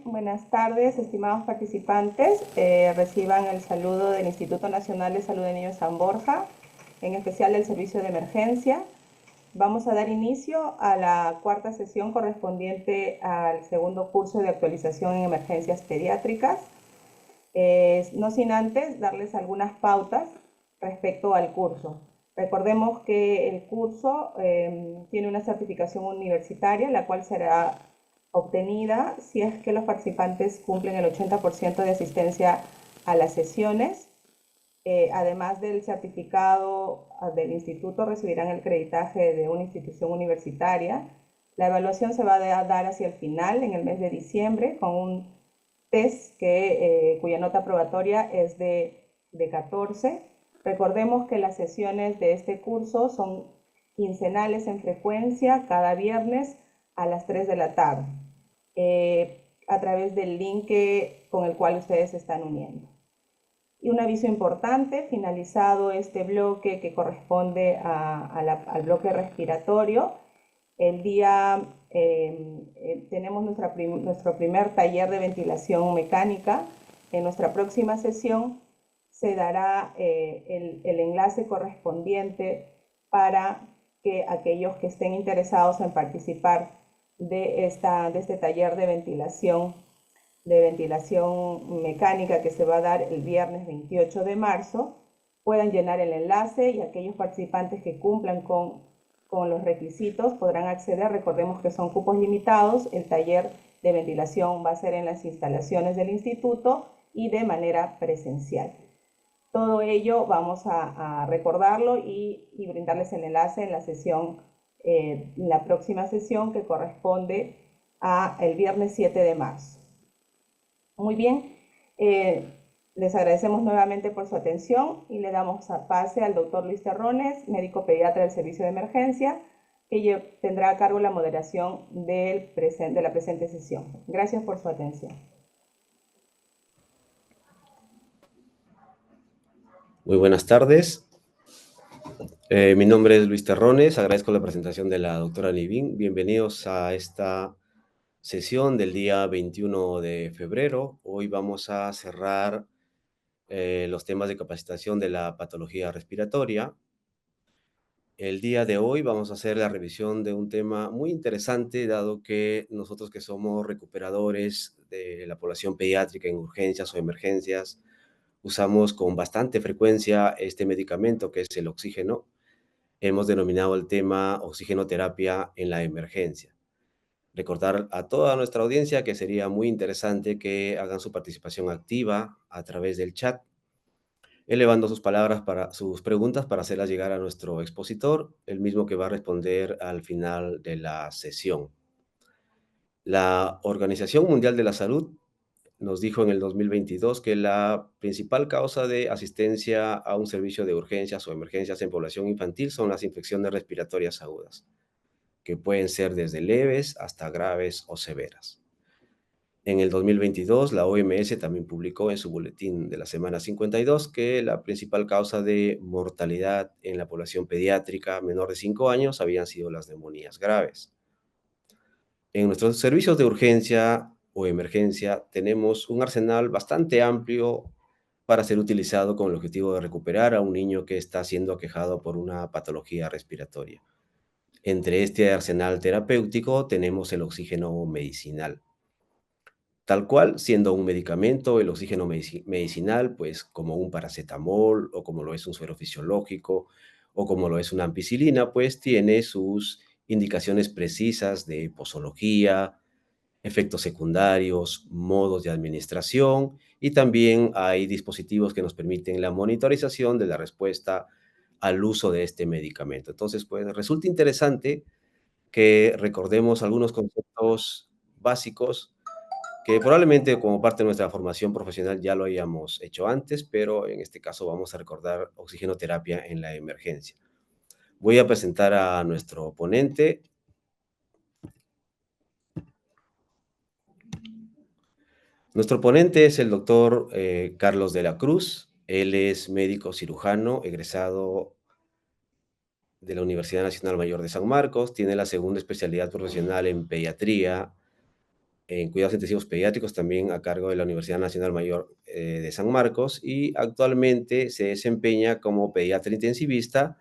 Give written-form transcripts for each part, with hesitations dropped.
Buenas tardes, estimados participantes. Reciban el saludo del Instituto Nacional de Salud de Niños San Borja, en especial del Servicio de Emergencia. Vamos a dar inicio a la cuarta sesión correspondiente al segundo curso de actualización en emergencias pediátricas. No sin antes darles algunas pautas respecto al curso. Recordemos que el curso tiene una certificación universitaria, la cual será obtenida si es que los participantes cumplen el 80% de asistencia a las sesiones. Además del certificado del instituto, recibirán el creditaje de una institución universitaria. La evaluación se va a dar hacia el final, en el mes de diciembre, con un test cuya nota probatoria es de 14. Recordemos que las sesiones de este curso son quincenales en frecuencia, cada viernes a las 3 de la tarde, a través del link con el cual ustedes se están uniendo. Y un aviso importante: finalizado este bloque que corresponde al bloque respiratorio, el día tenemos nuestro primer taller de ventilación mecánica. En nuestra próxima sesión se dará el enlace correspondiente para que aquellos que estén interesados en participar de este taller de ventilación mecánica que se va a dar el viernes 28 de marzo, puedan llenar el enlace, y aquellos participantes que cumplan con los requisitos podrán acceder. Recordemos que son cupos limitados. El taller de ventilación va a ser en las instalaciones del instituto y de manera presencial. Todo ello vamos a recordarlo y brindarles el enlace en la sesión, la próxima sesión, que corresponde a el viernes 7 de marzo. Muy bien, les agradecemos nuevamente por su atención y le damos pase al doctor Luis Terrones, médico pediatra del Servicio de Emergencia, que tendrá a cargo la moderación de la presente sesión. Gracias por su atención. Muy buenas tardes. Mi nombre es Luis Terrones. Agradezco la presentación de la doctora Nivín. Bienvenidos a esta sesión del día 21 de febrero. Hoy vamos a cerrar los temas de capacitación de la patología respiratoria. El día de hoy vamos a hacer la revisión de un tema muy interesante, dado que nosotros, que somos recuperadores de la población pediátrica en urgencias o emergencias, usamos con bastante frecuencia este medicamento, que es el oxígeno. Hemos denominado el tema oxigenoterapia en la emergencia. Recordar a toda nuestra audiencia que sería muy interesante que hagan su participación activa a través del chat, elevando sus preguntas para hacerlas llegar a nuestro expositor, el mismo que va a responder al final de la sesión. La Organización Mundial de la Salud nos dijo en el 2022 que la principal causa de asistencia a un servicio de urgencias o emergencias en población infantil son las infecciones respiratorias agudas, que pueden ser desde leves hasta graves o severas. En el 2022, la OMS también publicó en su boletín de la semana 52 que la principal causa de mortalidad en la población pediátrica menor de 5 años habían sido las neumonías graves. En nuestros servicios de urgencia o emergencia tenemos un arsenal bastante amplio para ser utilizado con el objetivo de recuperar a un niño que está siendo aquejado por una patología respiratoria. Entre este arsenal terapéutico tenemos el oxígeno medicinal. Tal cual, siendo un medicamento, el oxígeno medicinal, pues como un paracetamol, o como lo es un suero fisiológico, o como lo es una ampicilina, pues tiene sus indicaciones precisas de posología, efectos secundarios, modos de administración, y también hay dispositivos que nos permiten la monitorización de la respuesta al uso de este medicamento. Entonces, pues resulta interesante que recordemos algunos conceptos básicos que probablemente, como parte de nuestra formación profesional, ya lo hayamos hecho antes, pero en este caso vamos a recordar oxigenoterapia en la emergencia. Voy a presentar a nuestro ponente. Nuestro ponente es el doctor Carlos de la Cruz. Él es médico cirujano egresado de la Universidad Nacional Mayor de San Marcos. Tiene la segunda especialidad profesional en pediatría en cuidados intensivos pediátricos, también a cargo de la Universidad Nacional Mayor de San Marcos, y actualmente se desempeña como pediatra intensivista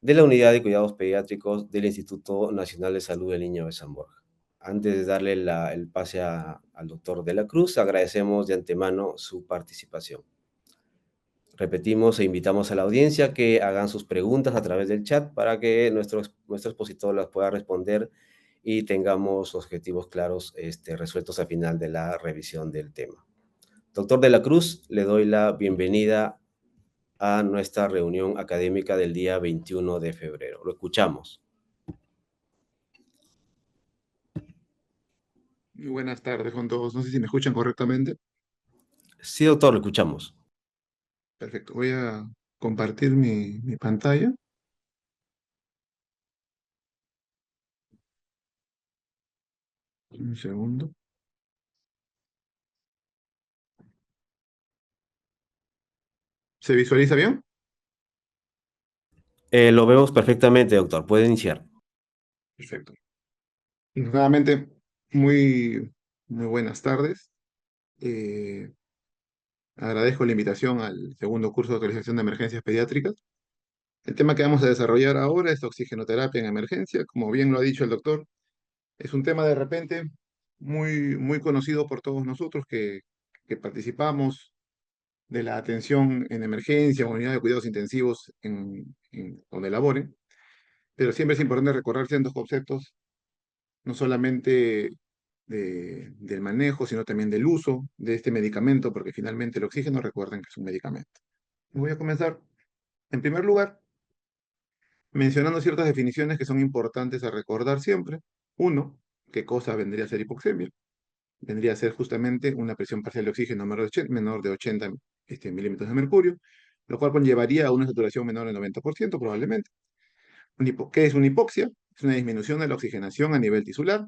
de la Unidad de Cuidados Pediátricos del Instituto Nacional de Salud del Niño de San Borja. Antes de darle el pase al doctor de la Cruz, agradecemos de antemano su participación. Repetimos e invitamos a la audiencia que hagan sus preguntas a través del chat para que nuestro expositor las pueda responder y tengamos objetivos claros resueltos al final de la revisión del tema. Doctor de la Cruz, le doy la bienvenida a nuestra reunión académica del día 21 de febrero. Lo escuchamos. Muy buenas tardes con todos. No sé si me escuchan correctamente. Sí, doctor, lo escuchamos. Perfecto. Voy a compartir mi pantalla. Un segundo. ¿Se visualiza bien? Lo vemos perfectamente, doctor. Puede iniciar. Perfecto. Nuevamente, muy buenas tardes. Eh, Agradezco la invitación al segundo curso de actualización de emergencias pediátricas. El tema que vamos a desarrollar ahora es oxigenoterapia en emergencia. Como bien lo ha dicho el doctor, es un tema de repente muy conocido por todos nosotros que participamos de la atención en emergencia o unidad de cuidados intensivos donde laboren, pero siempre es importante recordar ciertos conceptos, no solamente del manejo, sino también del uso de este medicamento, porque finalmente el oxígeno, recuerden que es un medicamento. Voy a comenzar, en primer lugar, mencionando ciertas definiciones que son importantes a recordar siempre. Uno, ¿qué cosa vendría a ser hipoxemia? Vendría a ser justamente una presión parcial de oxígeno menor de 80 milímetros de mercurio, lo cual conllevaría a una saturación menor del 90% probablemente. ¿Qué es una hipoxia? Es una disminución de la oxigenación a nivel tisular.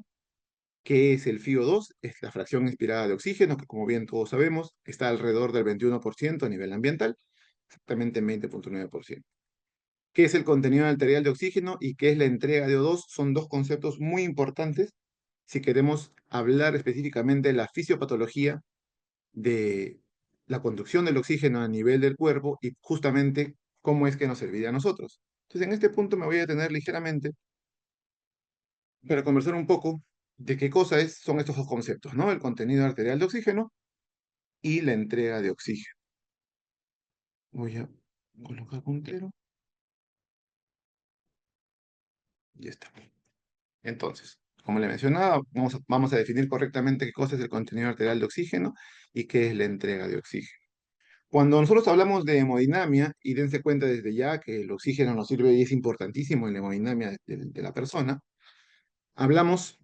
¿Qué es el FiO2? Es la fracción inspirada de oxígeno, que como bien todos sabemos, está alrededor del 21% a nivel ambiental, exactamente en 20,9%. ¿Qué es el contenido arterial de oxígeno y qué es la entrega de O2? Son dos conceptos muy importantes si queremos hablar específicamente de la fisiopatología de la conducción del oxígeno a nivel del cuerpo y justamente cómo es que nos serviría a nosotros. Entonces, en este punto me voy a detener ligeramente para conversar un poco de qué son estos dos conceptos, ¿no? El contenido arterial de oxígeno y la entrega de oxígeno. Voy a colocar puntero. Ya está. Entonces, como le mencionaba, vamos a definir correctamente qué cosa es el contenido arterial de oxígeno y qué es la entrega de oxígeno. Cuando nosotros hablamos de hemodinamia, y dense cuenta desde ya que el oxígeno nos sirve y es importantísimo en la hemodinamia de la persona, hablamos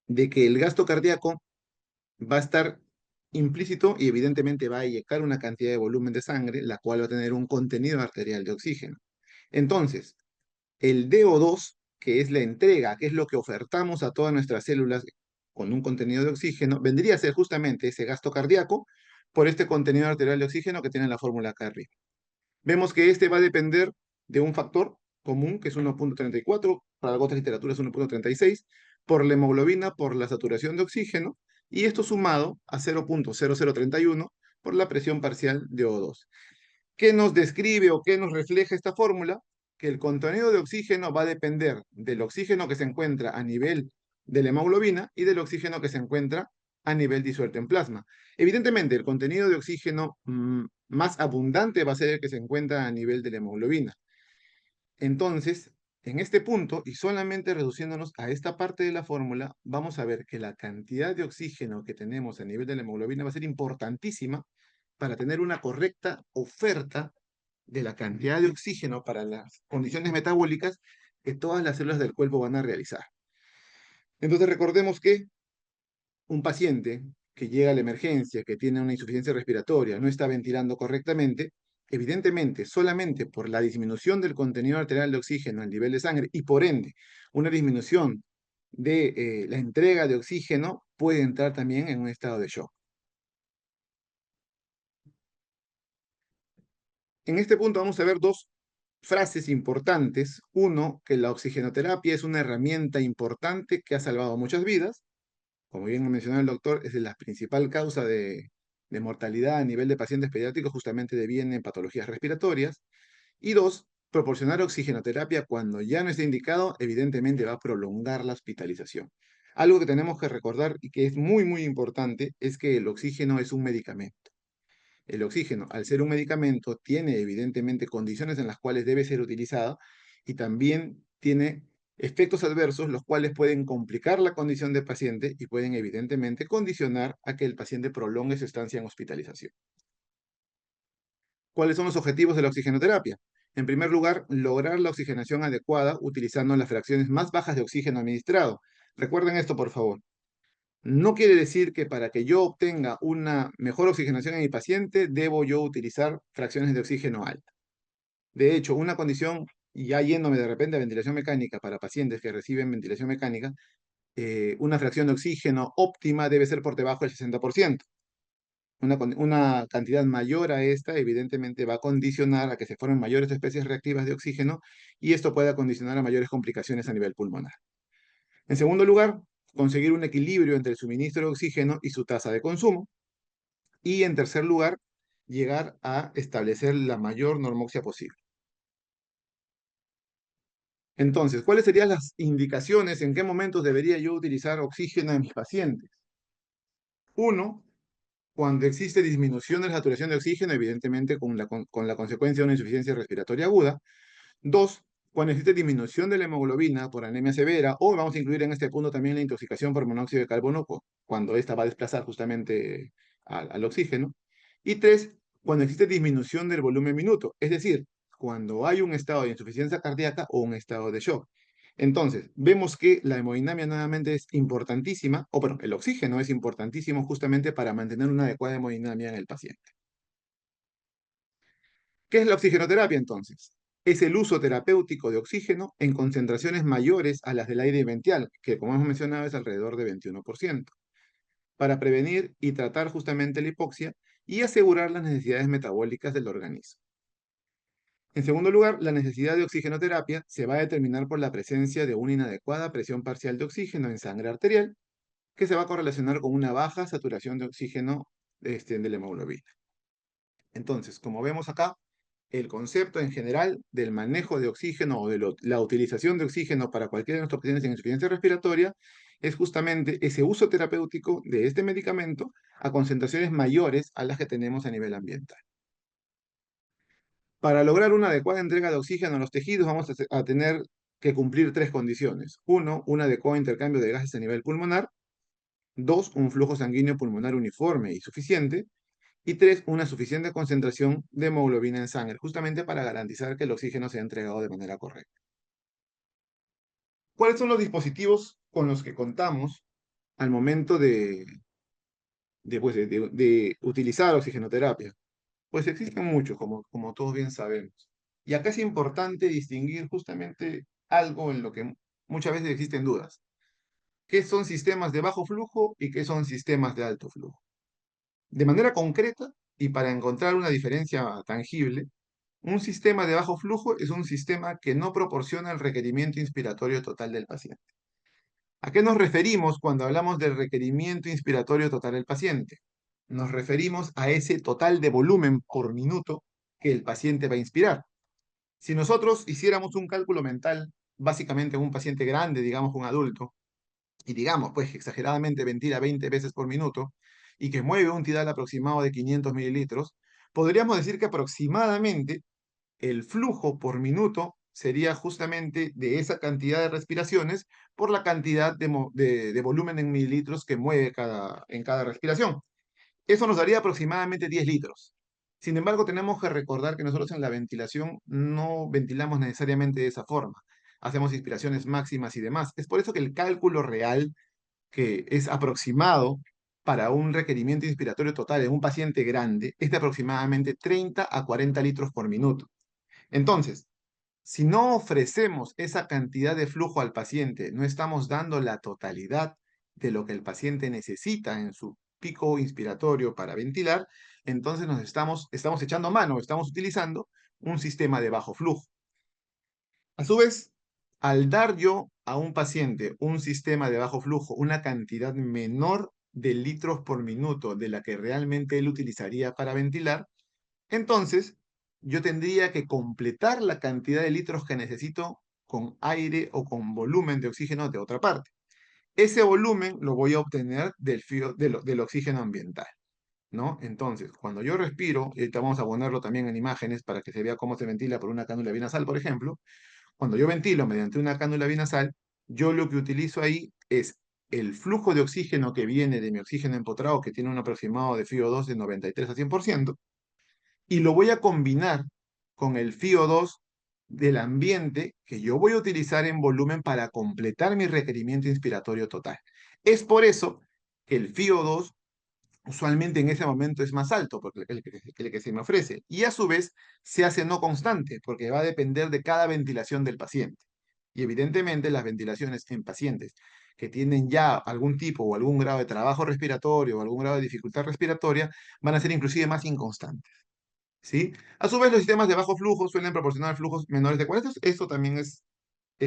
de que el gasto cardíaco va a estar implícito y evidentemente va a inyectar una cantidad de volumen de sangre, la cual va a tener un contenido arterial de oxígeno. Entonces, el DO2, que es la entrega, que es lo que ofertamos a todas nuestras células con un contenido de oxígeno, vendría a ser justamente ese gasto cardíaco por este contenido arterial de oxígeno que tiene la fórmula acá arriba. Vemos que este va a depender de un factor común, que es 1,34, para la otra literatura es 1,36, por la hemoglobina, por la saturación de oxígeno, y esto sumado a 0,0031 por la presión parcial de O2. ¿Qué nos describe o qué nos refleja esta fórmula? Que el contenido de oxígeno va a depender del oxígeno que se encuentra a nivel de la hemoglobina y del oxígeno que se encuentra a nivel disuelto en plasma. Evidentemente, el contenido de oxígeno más abundante va a ser el que se encuentra a nivel de la hemoglobina. Entonces, en este punto, y solamente reduciéndonos a esta parte de la fórmula, vamos a ver que la cantidad de oxígeno que tenemos a nivel de la hemoglobina va a ser importantísima para tener una correcta oferta de la cantidad de oxígeno para las condiciones metabólicas que todas las células del cuerpo van a realizar. Entonces recordemos que un paciente que llega a la emergencia, que tiene una insuficiencia respiratoria, no está ventilando correctamente, evidentemente, solamente por la disminución del contenido arterial de oxígeno al nivel de sangre y por ende una disminución de la entrega de oxígeno, puede entrar también en un estado de shock. En este punto vamos a ver dos frases importantes. Uno, que la oxigenoterapia es una herramienta importante que ha salvado muchas vidas. Como bien mencionó el doctor, es la principal causa de mortalidad a nivel de pacientes pediátricos, justamente deviene en patologías respiratorias. Y dos, proporcionar oxigenoterapia cuando ya no esté indicado, evidentemente va a prolongar la hospitalización. Algo que tenemos que recordar y que es muy, muy importante es que el oxígeno es un medicamento. El oxígeno, al ser un medicamento, tiene evidentemente condiciones en las cuales debe ser utilizado y también tiene efectos adversos, los cuales pueden complicar la condición del paciente y pueden evidentemente condicionar a que el paciente prolongue su estancia en hospitalización. ¿Cuáles son los objetivos de la oxigenoterapia? En primer lugar, lograr la oxigenación adecuada utilizando las fracciones más bajas de oxígeno administrado. Recuerden esto, por favor. No quiere decir que para que yo obtenga una mejor oxigenación en mi paciente, debo yo utilizar fracciones de oxígeno altas. De hecho, una condición, y ya yéndome de repente a ventilación mecánica para pacientes que reciben ventilación mecánica, una fracción de oxígeno óptima debe ser por debajo del 60%. Una cantidad mayor a esta, evidentemente, va a condicionar a que se formen mayores especies reactivas de oxígeno y esto puede condicionar a mayores complicaciones a nivel pulmonar. En segundo lugar, conseguir un equilibrio entre el suministro de oxígeno y su tasa de consumo. Y en tercer lugar, llegar a establecer la mayor normoxia posible. Entonces, ¿cuáles serían las indicaciones? ¿En qué momentos debería yo utilizar oxígeno en mis pacientes? Uno, cuando existe disminución de la saturación de oxígeno, evidentemente con la consecuencia de una insuficiencia respiratoria aguda. Dos, cuando existe disminución de la hemoglobina por anemia severa, o vamos a incluir en este punto también la intoxicación por monóxido de carbono, cuando esta va a desplazar justamente al oxígeno. Y tres, cuando existe disminución del volumen minuto, es decir, cuando hay un estado de insuficiencia cardíaca o un estado de shock. Entonces, vemos que la hemodinamia nuevamente es importantísima, o bueno, el oxígeno es importantísimo justamente para mantener una adecuada hemodinamia en el paciente. ¿Qué es la oxigenoterapia entonces? Es el uso terapéutico de oxígeno en concentraciones mayores a las del aire vital, que como hemos mencionado es alrededor de 21%, para prevenir y tratar justamente la hipoxia y asegurar las necesidades metabólicas del organismo. En segundo lugar, la necesidad de oxigenoterapia se va a determinar por la presencia de una inadecuada presión parcial de oxígeno en sangre arterial, que se va a correlacionar con una baja saturación de oxígeno de la hemoglobina. Entonces, como vemos acá, el concepto en general del manejo de oxígeno o de la utilización de oxígeno para cualquiera de nuestros pacientes en insuficiencia respiratoria es justamente ese uso terapéutico de este medicamento a concentraciones mayores a las que tenemos a nivel ambiental. Para lograr una adecuada entrega de oxígeno a los tejidos vamos a tener que cumplir tres condiciones. Uno, un adecuado intercambio de gases a nivel pulmonar. Dos, un flujo sanguíneo pulmonar uniforme y suficiente. Y tres, una suficiente concentración de hemoglobina en sangre, justamente para garantizar que el oxígeno sea entregado de manera correcta. ¿Cuáles son los dispositivos con los que contamos al momento de utilizar oxigenoterapia? Pues existen muchos, como todos bien sabemos. Y acá es importante distinguir justamente algo en lo que muchas veces existen dudas. ¿Qué son sistemas de bajo flujo y qué son sistemas de alto flujo? De manera concreta, y para encontrar una diferencia tangible, un sistema de bajo flujo es un sistema que no proporciona el requerimiento inspiratorio total del paciente. ¿A qué nos referimos cuando hablamos del requerimiento inspiratorio total del paciente? Nos referimos a ese total de volumen por minuto que el paciente va a inspirar. Si nosotros hiciéramos un cálculo mental, básicamente en un paciente grande, digamos un adulto, y digamos, pues exageradamente ventila 20 veces por minuto, y que mueve un tidal aproximado de 500 mililitros, podríamos decir que aproximadamente el flujo por minuto sería justamente de esa cantidad de respiraciones por la cantidad de volumen en mililitros que mueve en cada respiración. Eso nos daría aproximadamente 10 litros. Sin embargo, tenemos que recordar que nosotros en la ventilación no ventilamos necesariamente de esa forma. Hacemos inspiraciones máximas y demás. Es por eso que el cálculo real, que es aproximado para un requerimiento inspiratorio total en un paciente grande, es de aproximadamente 30 a 40 litros por minuto. Entonces, si no ofrecemos esa cantidad de flujo al paciente, no estamos dando la totalidad de lo que el paciente necesita en su pico inspiratorio para ventilar, entonces estamos echando mano, estamos utilizando un sistema de bajo flujo. A su vez, al dar yo a un paciente un sistema de bajo flujo, una cantidad menor de litros por minuto de la que realmente él utilizaría para ventilar, entonces yo tendría que completar la cantidad de litros que necesito con aire o con volumen de oxígeno de otra parte. Ese volumen lo voy a obtener del oxígeno ambiental, ¿no? Entonces, cuando yo respiro, y ahorita vamos a ponerlo también en imágenes para que se vea cómo se ventila por una cánula binasal, por ejemplo. Cuando yo ventilo mediante una cánula binasal, yo lo que utilizo ahí es el flujo de oxígeno que viene de mi oxígeno empotrado, que tiene un aproximado de FiO2 de 93 a 100%, y lo voy a combinar con el FiO2 del ambiente que yo voy a utilizar en volumen para completar mi requerimiento inspiratorio total. Es por eso que el FiO2 usualmente en ese momento es más alto, porque el que se me ofrece, y a su vez se hace no constante, porque va a depender de cada ventilación del paciente. Y evidentemente las ventilaciones en pacientes que tienen ya algún tipo o algún grado de trabajo respiratorio o algún grado de dificultad respiratoria van a ser inclusive más inconstantes, ¿sí? A su vez, los sistemas de bajo flujo suelen proporcionar flujos menores de 40. Esto también es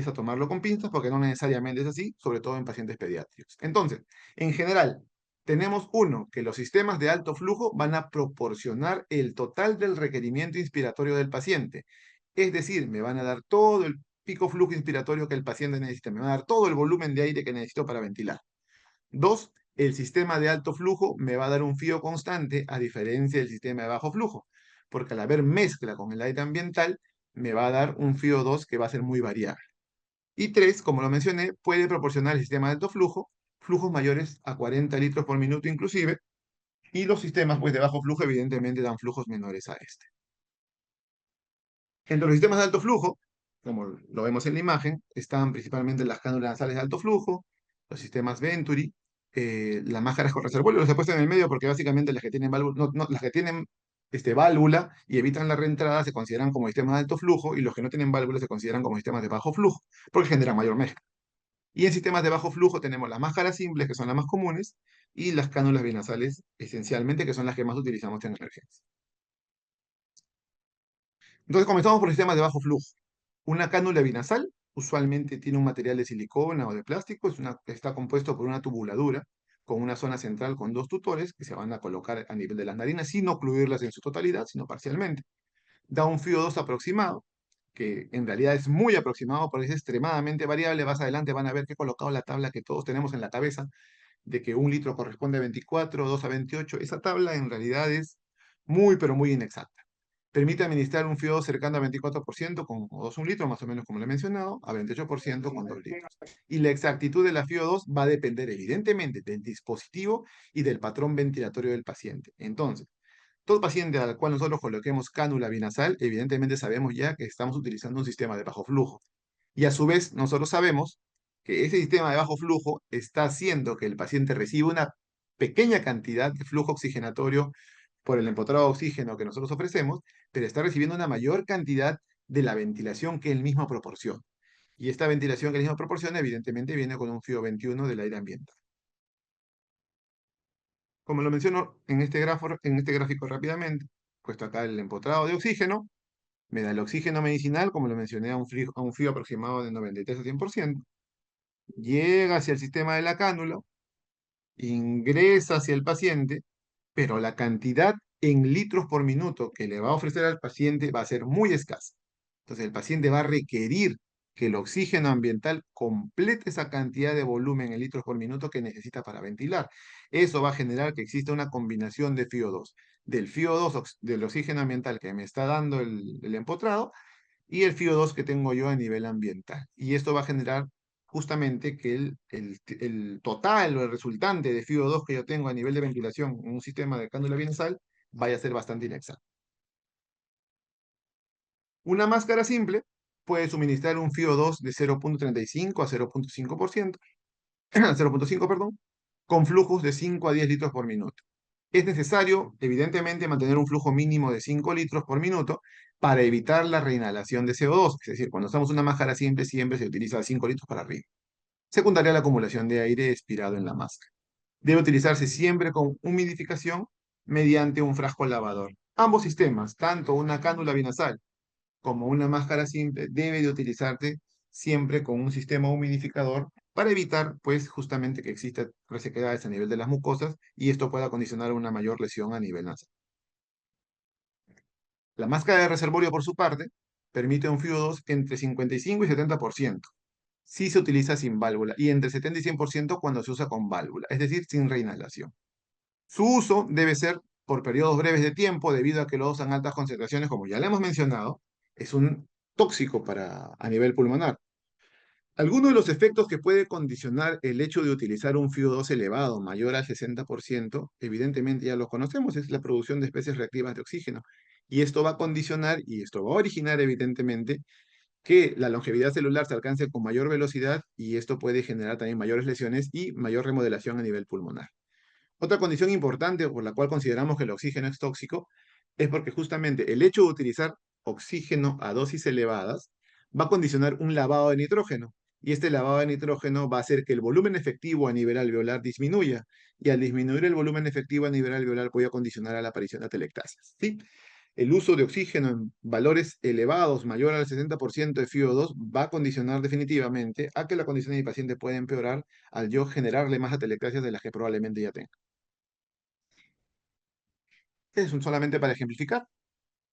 a tomarlo con pinzas porque no necesariamente es así, sobre todo en pacientes pediátricos. Entonces, en general, tenemos uno, que los sistemas de alto flujo van a proporcionar el total del requerimiento inspiratorio del paciente. Es decir, me van a dar todo el pico flujo inspiratorio que el paciente necesita, me van a dar todo el volumen de aire que necesito para ventilar. Dos, el sistema de alto flujo me va a dar un FiO constante a diferencia del sistema de bajo flujo, porque al haber mezcla con el aire ambiental, me va a dar un FiO2 que va a ser muy variable. Y tres, como lo mencioné, puede proporcionar el sistema de alto flujo, flujos mayores a 40 litros por minuto inclusive, y los sistemas pues, de bajo flujo evidentemente dan flujos menores a este. Entre los sistemas de alto flujo, como lo vemos en la imagen, están principalmente las cánulas nasales de alto flujo, los sistemas Venturi, las máscaras con reservorio, los he puesto en el medio porque básicamente las que tienen válvula, las que tienen válvula y evitan la reentrada se consideran como sistemas de alto flujo y los que no tienen válvula se consideran como sistemas de bajo flujo, porque generan mayor mezcla. Y en sistemas de bajo flujo tenemos las máscaras simples, que son las más comunes, y las cánulas binasales, esencialmente, que son las que más utilizamos en emergencia. Entonces comenzamos por sistemas de bajo flujo. Una cánula binasal usualmente tiene un material de silicona o de plástico, está compuesto por una tubuladura con una zona central con dos tutores que se van a colocar a nivel de las narinas sin ocluirlas en su totalidad, sino parcialmente. Da un FiO2 aproximado, que en realidad es muy aproximado porque es extremadamente variable. Más adelante van a ver que he colocado la tabla que todos tenemos en la cabeza de que 1 litro corresponde a 24, 2 a 28. Esa tabla en realidad es muy, pero muy inexacta. Permite administrar un FiO2 cercano a 24% con 1 litro, más o menos como lo he mencionado, a 28% con 2 litros. Y la exactitud de la FiO2 va a depender evidentemente del dispositivo y del patrón ventilatorio del paciente. Entonces, todo paciente al cual nosotros coloquemos cánula binasal, evidentemente sabemos ya que estamos utilizando un sistema de bajo flujo. Y a su vez, nosotros sabemos que ese sistema de bajo flujo está haciendo que el paciente reciba una pequeña cantidad de flujo oxigenatorio por el empotrado de oxígeno que nosotros ofrecemos, pero está recibiendo una mayor cantidad de la ventilación que él mismo proporciona. Y esta ventilación que él mismo proporciona, evidentemente, viene con un FiO21 del aire ambiental. Como lo menciono en este gráfico rápidamente, puesto acá el empotrado de oxígeno, me da el oxígeno medicinal, como lo mencioné, a un FiO aproximado de 93 a 100%, llega hacia el sistema de la cánula, ingresa hacia el paciente, pero la cantidad en litros por minuto que le va a ofrecer al paciente va a ser muy escasa. Entonces el paciente va a requerir que el oxígeno ambiental complete esa cantidad de volumen en litros por minuto que necesita para ventilar. Eso va a generar que exista una combinación de FiO2, del FiO2 del oxígeno ambiental que me está dando el empotrado y el FiO2 que tengo yo a nivel ambiental. Y esto va a generar justamente que el total o el resultante de FiO2 que yo tengo a nivel de ventilación en un sistema de cánula binasal vaya a ser bastante inexacto. Una máscara simple puede suministrar un FiO2 de 0.35 a 0.5%, 0.5, perdón, con flujos de 5 a 10 litros por minuto. Es necesario, evidentemente, mantener un flujo mínimo de 5 litros por minuto para evitar la reinhalación de CO2. Es decir, cuando usamos una máscara simple, siempre se utiliza 5 litros para arriba. Secundaria a la acumulación de aire expirado en la máscara. Debe utilizarse siempre con humidificación mediante un frasco lavador. Ambos sistemas, tanto una cánula binasal como una máscara simple, debe de utilizarse siempre con un sistema humidificador para evitar, pues, justamente que exista resequedades a nivel de las mucosas y esto pueda condicionar una mayor lesión a nivel nasal. La máscara de reservorio, por su parte, permite un FIO2 entre 55 y 70%, si se utiliza sin válvula, y entre 70 y 100% cuando se usa con válvula, es decir, sin reinhalación. Su uso debe ser por periodos breves de tiempo, debido a que lo usan altas concentraciones, como ya le hemos mencionado, es un tóxico a nivel pulmonar. Algunos de los efectos que puede condicionar el hecho de utilizar un FIO2 elevado, mayor al 60%, evidentemente ya lo conocemos, es la producción de especies reactivas de oxígeno. Y esto va a condicionar y esto va a originar, evidentemente, que la longevidad celular se alcance con mayor velocidad y esto puede generar también mayores lesiones y mayor remodelación a nivel pulmonar. Otra condición importante por la cual consideramos que el oxígeno es tóxico es porque justamente el hecho de utilizar oxígeno a dosis elevadas va a condicionar un lavado de nitrógeno. Y este lavado de nitrógeno va a hacer que el volumen efectivo a nivel alveolar disminuya. Y al disminuir el volumen efectivo a nivel alveolar puede condicionar a la aparición de atelectasias. ¿Sí? El uso de oxígeno en valores elevados, mayor al 60% de FiO2, va a condicionar definitivamente a que la condición de mi paciente pueda empeorar al yo generarle más atelectasias de las que probablemente ya tenga. Es solamente para ejemplificar.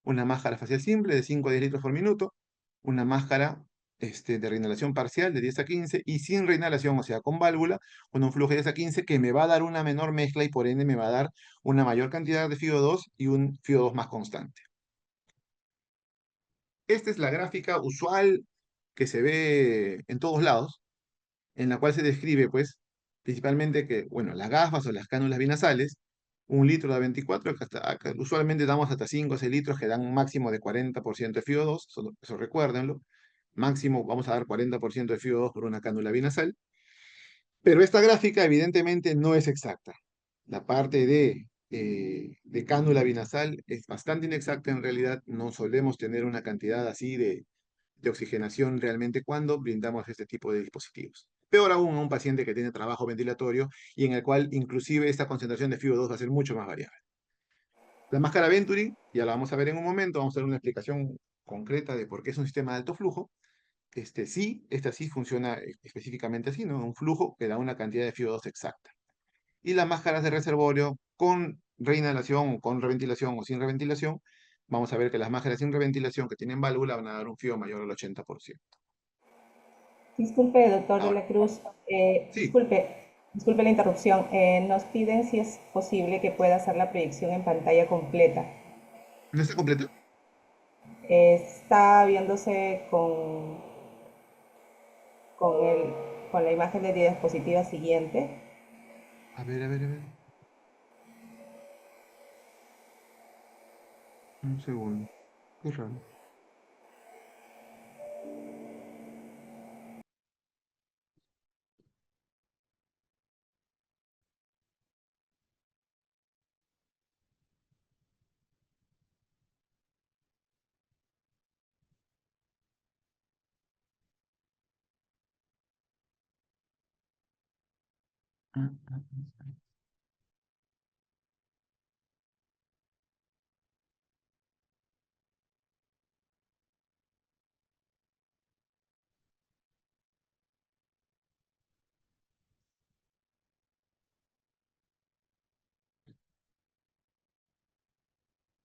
Una máscara facial simple de 5 a 10 litros por minuto, una máscara de reinhalación parcial de 10 a 15 y sin reinhalación, o sea, con válvula, con un flujo de 10 a 15 que me va a dar una menor mezcla y por ende me va a dar una mayor cantidad de FiO2 y un FiO2 más constante. Esta es la gráfica usual que se ve en todos lados, en la cual se describe, pues, principalmente que, bueno, las gafas o las cánulas binasales, un litro da 24, que acá usualmente damos hasta 5 o 6 litros que dan un máximo de 40% de FiO2, eso recuérdenlo. Máximo vamos a dar 40% de FiO2 por una cánula binasal. Pero esta gráfica evidentemente no es exacta. La parte de cánula binasal es bastante inexacta en realidad. No solemos tener una cantidad así de oxigenación realmente cuando brindamos este tipo de dispositivos. Peor aún a un paciente que tiene trabajo ventilatorio y en el cual inclusive esta concentración de FiO2 va a ser mucho más variable. La máscara Venturi, ya la vamos a ver en un momento, vamos a dar una explicación concreta de por qué es un sistema de alto flujo. Esta sí funciona específicamente así, ¿no? Un flujo que da una cantidad de FiO2 exacta. Y las máscaras de reservorio con reinhalación, con reventilación o sin reventilación, vamos a ver que las máscaras sin reventilación que tienen válvula van a dar un FiO mayor al 80%. Disculpe, doctor de Ahora, la Cruz, sí, disculpe la interrupción. Nos piden si es posible que pueda hacer la proyección en pantalla completa. ¿no está completa? Está viéndose con la imagen de diapositiva siguiente. A ver, a ver, a ver. Un segundo. Qué raro.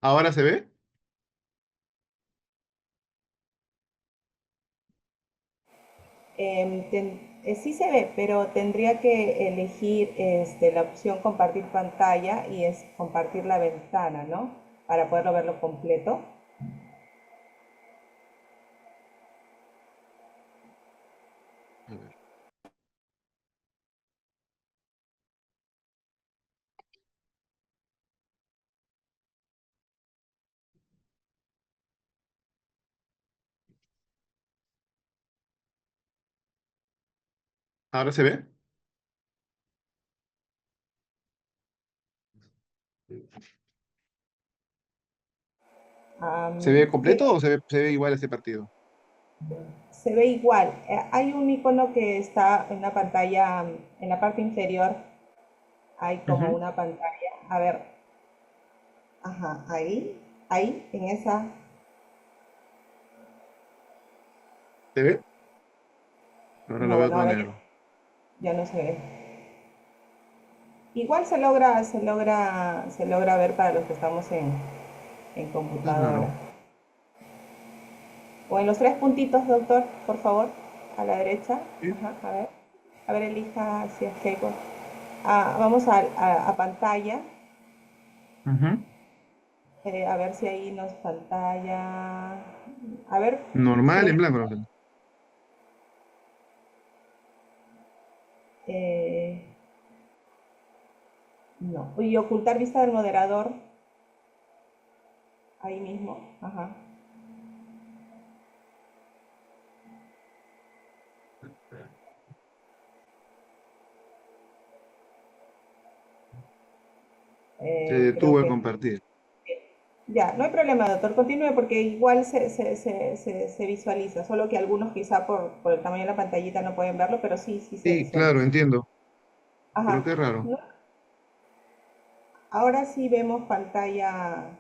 ¿Ahora se ve? Sí se ve, pero tendría que elegir la opción compartir pantalla y es compartir la ventana, ¿no? Para poderlo verlo completo. A ver. ¿Ahora se ve? ¿Se ve Sí, completo o se ve igual este partido? se ve igual. Hay un icono que está en la pantalla, en la parte inferior, hay como Ujú. una pantalla. A ver, ajá, ahí, en esa. ¿Se ve? Ahora lo No, veo bueno, todo ahora negro. ya no se ve. Igual se logra ver para los que estamos en Es computadora. raro. O en los tres puntitos, doctor, por favor, a la derecha. ¿Sí? Ajá, a ver, elija si es que hay vamos a pantalla, Ujú. a ver si ahí nos pantalla. A ver, Normal, en sobre, blanco. eh, no. Y ocultar vista del moderador, ahí mismo. Ajá. Se Creo detuvo el que compartir. ya, no hay problema, doctor. Continúe porque igual se visualiza, solo que algunos quizá por el tamaño de la pantallita no pueden verlo, pero sí, sí se Sí, claro, visualiza. entiendo. Pero Ajá. qué raro. ¿No? Ahora sí vemos pantalla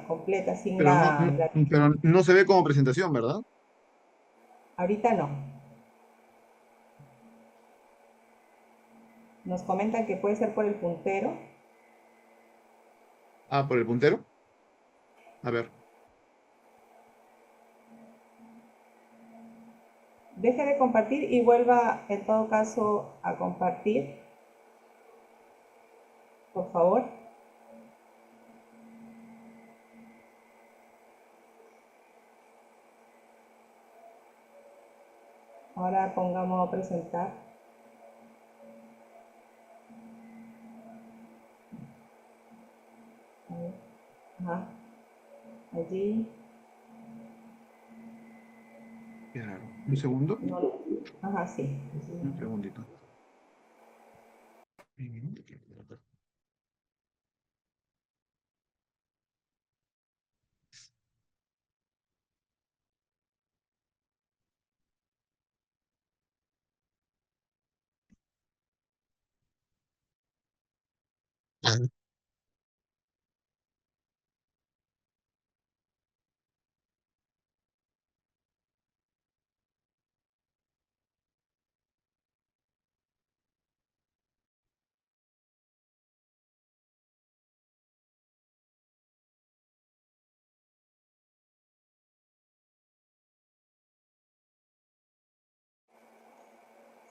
completa sin Pero no, pero no se ve como presentación, ¿verdad? ahorita no. Nos comentan que puede ser por el puntero. Ah, por el puntero. A ver. Deje de compartir y vuelva en todo caso a compartir, por favor. Ahora pongamos a presentar. A ver. Ajá. Allí. Qué raro. Un segundo. No, no. Ajá, sí. Un segundito.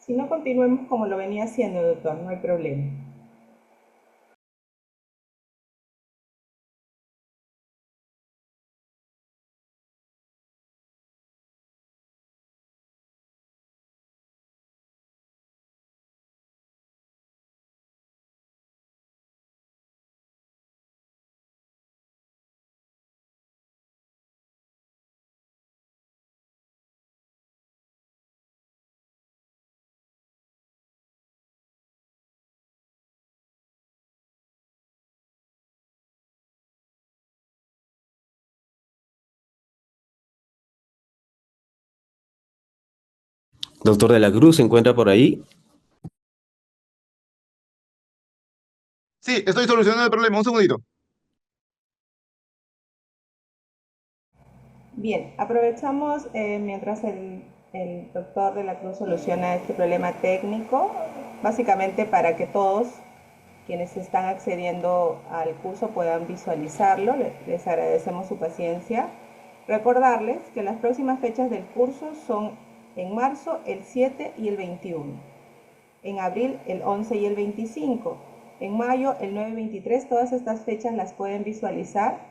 Si no, continuemos como lo venía haciendo, doctor, no hay problema. Doctor de la Cruz, ¿se encuentra por ahí? Sí, estoy solucionando el problema. Un segundito. Bien, aprovechamos mientras el doctor de la Cruz soluciona este problema técnico, básicamente para que todos quienes están accediendo al curso puedan visualizarlo. Les agradecemos su paciencia. Recordarles que las próximas fechas del curso son en marzo el 7 y el 21, en abril el 11 y el 25, en mayo el 9 y 23. Todas estas fechas las pueden visualizar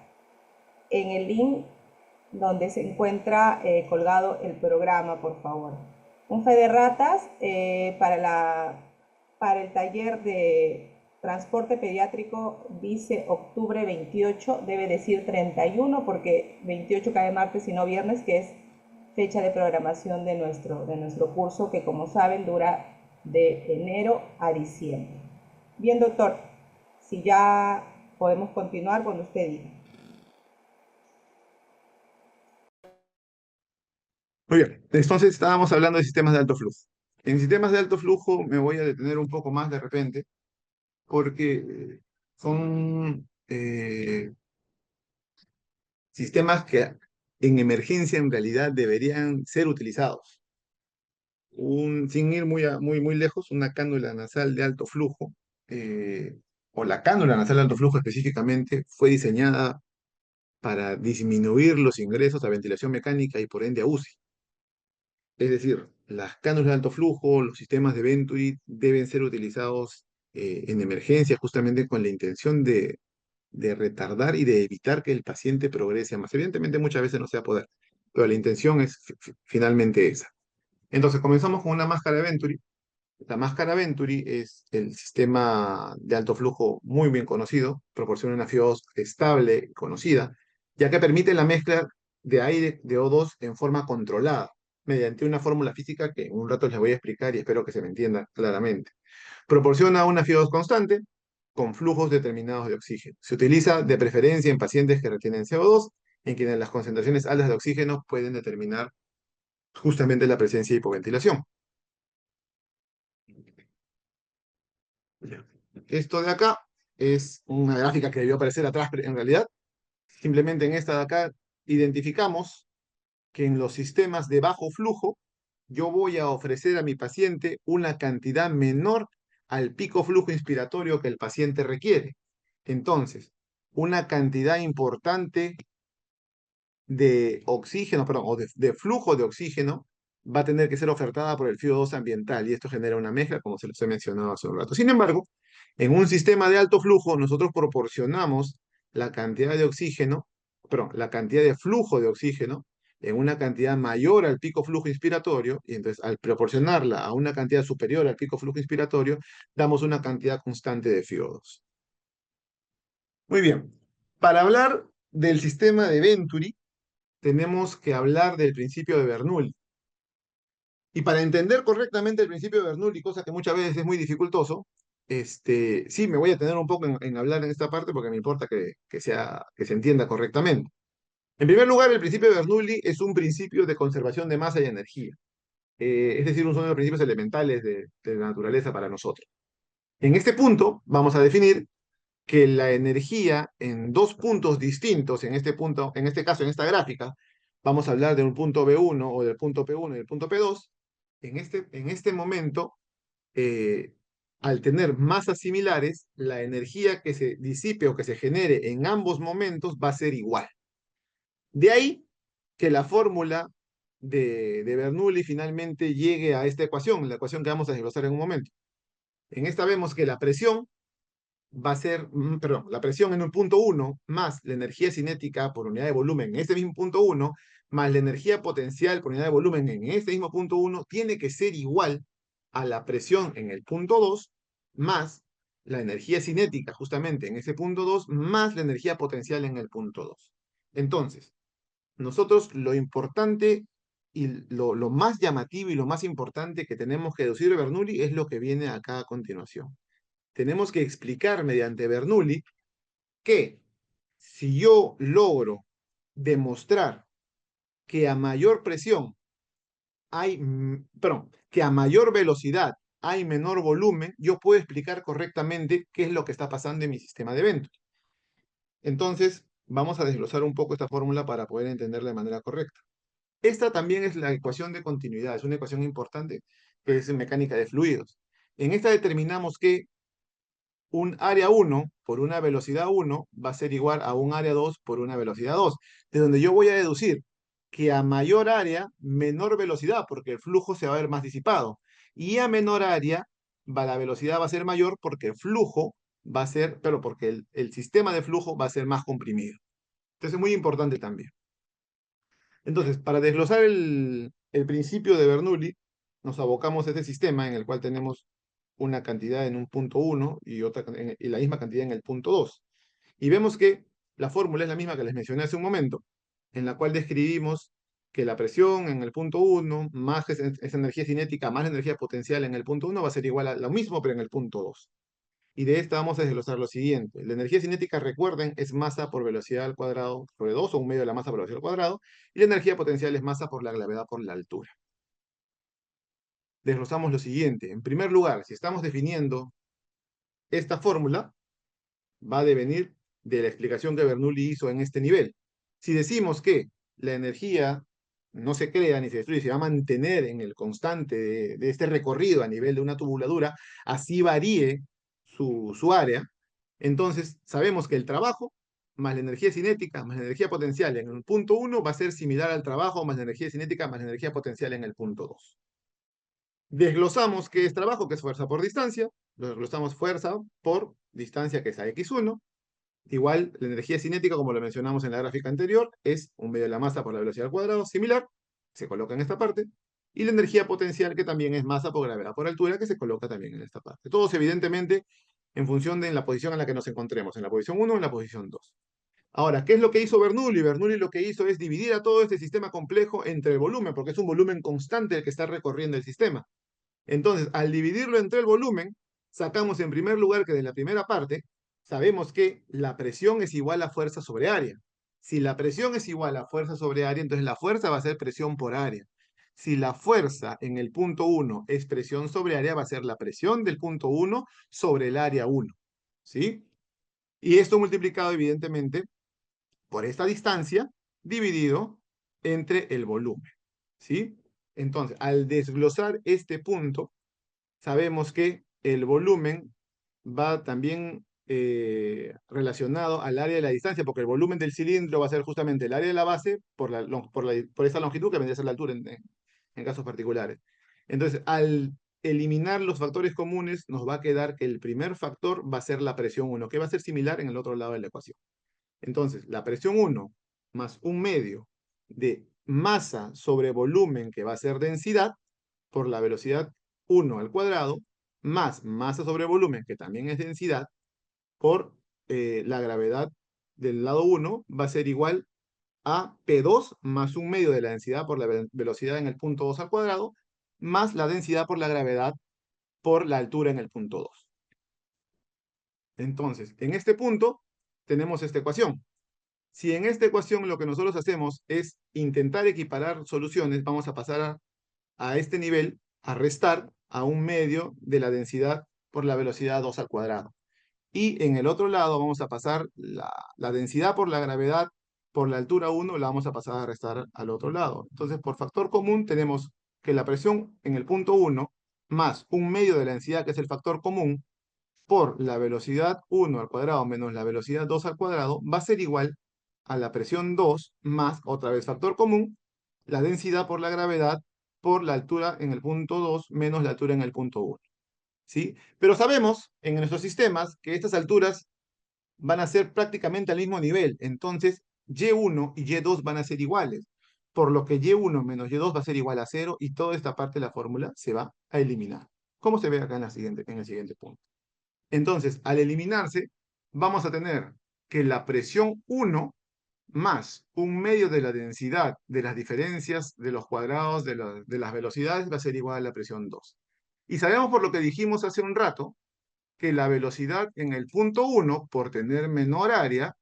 en el link donde se encuentra colgado el programa, por favor. Un fe de ratas para el taller de transporte pediátrico dice octubre 28, debe decir 31 porque 28 cae martes y no viernes, que es fecha de programación de nuestro curso que como saben dura de enero a diciembre. Bien, doctor, si ya podemos continuar cuando usted diga. Muy bien. Entonces estábamos hablando de sistemas de alto flujo. En sistemas de alto flujo me voy a detener un poco más de repente porque son sistemas que en emergencia en realidad deberían ser utilizados. Sin ir muy lejos, una cánula nasal de alto flujo, o la cánula nasal de alto flujo específicamente, fue diseñada para disminuir los ingresos a ventilación mecánica y por ende a UCI. Es decir, las cánulas de alto flujo, los sistemas de Venturi deben ser utilizados en emergencia justamente con la intención de retardar y de evitar que el paciente progrese a más. Evidentemente muchas veces no se va a poder, pero la intención es finalmente esa. Entonces comenzamos con una máscara de Venturi. La máscara Venturi es el sistema de alto flujo muy bien conocido, proporciona una FIO2 estable, conocida, ya que permite la mezcla de aire de O2 en forma controlada, mediante una fórmula física que en un rato les voy a explicar y espero que se me entienda claramente. Proporciona una FIO2 constante con flujos determinados de oxígeno. Se utiliza de preferencia en pacientes que retienen CO2, en quienes las concentraciones altas de oxígeno pueden determinar justamente la presencia de hipoventilación. Ya. Esto de acá es una gráfica que debió aparecer atrás, pero en realidad, simplemente en esta de acá, identificamos que en los sistemas de bajo flujo, yo voy a ofrecer a mi paciente una cantidad menor al pico flujo inspiratorio que el paciente requiere. Entonces, una cantidad importante de oxígeno, perdón, o de flujo de oxígeno va a tener que ser ofertada por el FIO2 ambiental y esto genera una mezcla, como se los he mencionado hace un rato. Sin embargo, en un sistema de alto flujo, nosotros proporcionamos la cantidad de oxígeno, perdón, la cantidad de flujo de oxígeno en una cantidad mayor al pico flujo inspiratorio, y entonces al proporcionarla a una cantidad superior al pico flujo inspiratorio, damos una cantidad constante de FIO2. Muy bien. Para hablar del sistema de Venturi, tenemos que hablar del principio de Bernoulli. Y para entender correctamente el principio de Bernoulli, cosa que muchas veces es muy dificultoso, sí, me voy a tener un poco en hablar en esta parte porque me importa que se entienda correctamente. En primer lugar, el principio de Bernoulli es un principio de conservación de masa y energía. Es decir, uno de los principios elementales de la naturaleza para nosotros. En este punto, vamos a definir que la energía en dos puntos distintos, en este punto, en este caso, en esta gráfica, vamos a hablar de un punto B1 o del punto P1 y del punto P2, en este momento, al tener masas similares, la energía que se disipe o que se genere en ambos momentos va a ser igual. De ahí que la fórmula de Bernoulli finalmente llegue a esta ecuación, la ecuación que vamos a desglosar en un momento. En esta vemos que la presión va a ser, perdón, la presión en un punto 1 más la energía cinética por unidad de volumen en ese mismo punto 1 más la energía potencial por unidad de volumen en ese mismo punto 1 tiene que ser igual a la presión en el punto 2 más la energía cinética justamente en ese punto 2 más la energía potencial en el punto 2. Entonces, nosotros lo importante y lo más llamativo y lo más importante que tenemos que deducir de Bernoulli es lo que viene acá a continuación. Tenemos que explicar mediante Bernoulli que si yo logro demostrar que a mayor presión hay, perdón, que a mayor velocidad hay menor volumen, yo puedo explicar correctamente qué es lo que está pasando en mi sistema de eventos. Entonces, vamos a desglosar un poco esta fórmula para poder entenderla de manera correcta. Esta también es la ecuación de continuidad, es una ecuación importante que es en mecánica de fluidos. En esta determinamos que un área 1 por una velocidad 1 va a ser igual a un área 2 por una velocidad 2, de donde yo voy a deducir que a mayor área, menor velocidad, porque el flujo se va a ver más disipado, y a menor área, la velocidad va a ser mayor porque el flujo va a ser, pero porque el sistema de flujo va a ser más comprimido. Entonces es muy importante también. Entonces, para desglosar el principio de Bernoulli, nos abocamos a este sistema en el cual tenemos una cantidad en un punto 1 y, y la misma cantidad en el punto 2. Y vemos que la fórmula es la misma que les mencioné hace un momento, en la cual describimos que la presión en el punto 1 más esa energía cinética más la energía potencial en el punto 1 va a ser igual a lo mismo, pero en el punto 2. Y de esta vamos a desglosar lo siguiente. La energía cinética, recuerden, es masa por velocidad al cuadrado sobre 2 o un medio de la masa por velocidad al cuadrado. Y la energía potencial es masa por la gravedad por la altura. Desglosamos lo siguiente. En primer lugar, si estamos definiendo esta fórmula, va a devenir de la explicación que Bernoulli hizo en este nivel. Si decimos que la energía no se crea ni se destruye, se va a mantener en el constante de este recorrido a nivel de una tubuladura, así varíe su área. Entonces, sabemos que el trabajo más la energía cinética más la energía potencial en el punto 1 va a ser similar al trabajo más la energía cinética más la energía potencial en el punto 2. Desglosamos qué es trabajo, que es fuerza por distancia. Lo desglosamos fuerza por distancia, que es a x1. Igual, la energía cinética, como lo mencionamos en la gráfica anterior, es 1/2 de la masa por la velocidad al cuadrado, similar, se coloca en esta parte. Y la energía potencial, que también es masa por gravedad por altura, que se coloca también en esta parte. Todos, evidentemente, en función de la posición en la que nos encontremos, en la posición 1 o en la posición 2. Ahora, ¿qué es lo que hizo Bernoulli? Bernoulli lo que hizo es dividir a todo este sistema complejo entre el volumen, porque es un volumen constante el que está recorriendo el sistema. Entonces, al dividirlo entre el volumen, sacamos en primer lugar que de la primera parte, sabemos que la presión es igual a fuerza sobre área. Si la presión es igual a fuerza sobre área, entonces la fuerza va a ser presión por área. Si la fuerza en el punto 1 es presión sobre área, va a ser la presión del punto 1 sobre el área 1. ¿Sí? Y esto multiplicado, evidentemente, por esta distancia, dividido entre el volumen. ¿Sí? Entonces, al desglosar este punto, sabemos que el volumen va también relacionado al área de la distancia, porque el volumen del cilindro va a ser justamente el área de la base por esta longitud, que vendría a ser la altura en casos particulares. Entonces, al eliminar los factores comunes, nos va a quedar que el primer factor va a ser la presión 1, que va a ser similar en el otro lado de la ecuación. Entonces, la presión 1 más 1/2 de masa sobre volumen, que va a ser densidad, por la velocidad 1 al cuadrado, más masa sobre volumen, que también es densidad, por la gravedad del lado 1, va a ser igual a P2 más 1/2 de la densidad por la velocidad en el punto 2 al cuadrado, más la densidad por la gravedad por la altura en el punto 2. Entonces, en este punto tenemos esta ecuación. Si en esta ecuación lo que nosotros hacemos es intentar equiparar soluciones, vamos a pasar a este nivel, a restar a 1/2 de la densidad por la velocidad 2 al cuadrado. Y en el otro lado vamos a pasar la densidad por la gravedad por la altura 1, la vamos a pasar a restar al otro lado. Entonces, por factor común tenemos que la presión en el punto 1 más 1/2 de la densidad, que es el factor común, por la velocidad 1 al cuadrado menos la velocidad 2 al cuadrado, va a ser igual a la presión 2 más, otra vez factor común, la densidad por la gravedad por la altura en el punto 2 menos la altura en el punto 1. ¿Sí? Pero sabemos en nuestros sistemas que estas alturas van a ser prácticamente al mismo nivel. Entonces, Y1 y Y2 van a ser iguales. Por lo que Y1 menos Y2 va a ser igual a 0 y toda esta parte de la fórmula se va a eliminar. Como se ve acá en el siguiente punto. Entonces, al eliminarse, vamos a tener que la presión 1 más 1/2 de la densidad de las diferencias de los cuadrados de las velocidades va a ser igual a la presión 2. Y sabemos por lo que dijimos hace un rato, que la velocidad en el punto 1, por tener menor área,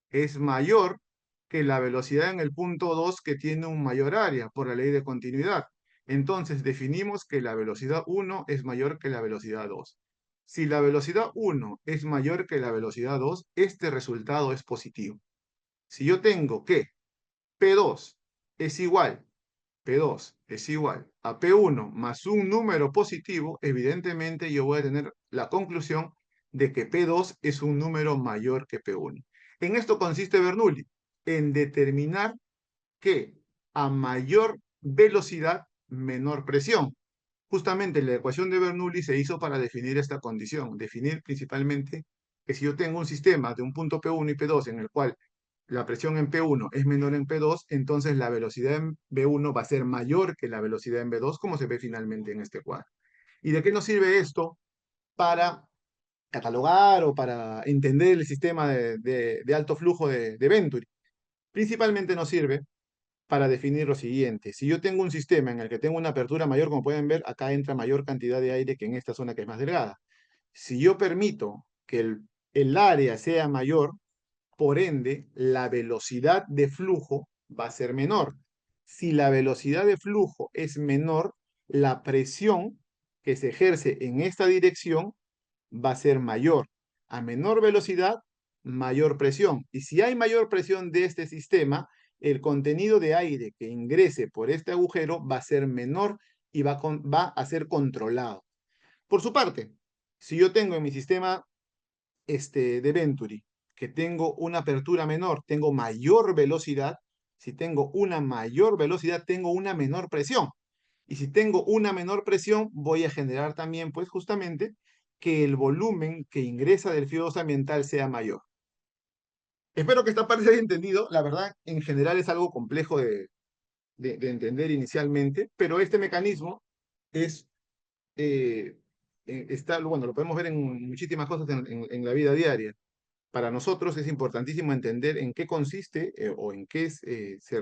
es mayor que la velocidad en el punto 2, que tiene un mayor área, por la ley de continuidad. Entonces definimos que la velocidad 1 es mayor que la velocidad 2. Si la velocidad 1 es mayor que la velocidad 2, este resultado es positivo. Si yo tengo que P2 es igual, P2 es igual a P1 más un número positivo, evidentemente yo voy a tener la conclusión de que P2 es un número mayor que P1. En esto consiste Bernoulli, en determinar que a mayor velocidad, menor presión. Justamente la ecuación de Bernoulli se hizo para definir esta condición, definir principalmente que si yo tengo un sistema de un punto P1 y P2 en el cual la presión en P1 es menor en P2, entonces la velocidad en B1 va a ser mayor que la velocidad en B2, como se ve finalmente en este cuadro. ¿Y de qué nos sirve esto? Para catalogar o para entender el sistema de alto flujo de Venturi. Principalmente nos sirve para definir lo siguiente. Si yo tengo un sistema en el que tengo una apertura mayor, como pueden ver, acá entra mayor cantidad de aire que en esta zona que es más delgada. Si yo permito que el área sea mayor, por ende, la velocidad de flujo va a ser menor. Si la velocidad de flujo es menor, la presión que se ejerce en esta dirección va a ser mayor. A menor velocidad, mayor presión. Y si hay mayor presión de este sistema, el contenido de aire que ingrese por este agujero va a ser menor y va a ser controlado. Por su parte, si yo tengo en mi sistema de Venturi, que tengo una apertura menor, tengo mayor velocidad, si tengo una mayor velocidad, tengo una menor presión. Y si tengo una menor presión, voy a generar también, pues justamente, que el volumen que ingresa del FIO2 ambiental sea mayor. Espero que esta parte se haya entendido. La verdad, en general es algo complejo de entender inicialmente, pero este mecanismo es, bueno, lo podemos ver en muchísimas cosas en la vida diaria. Para nosotros es importantísimo entender en qué consiste o en qué es,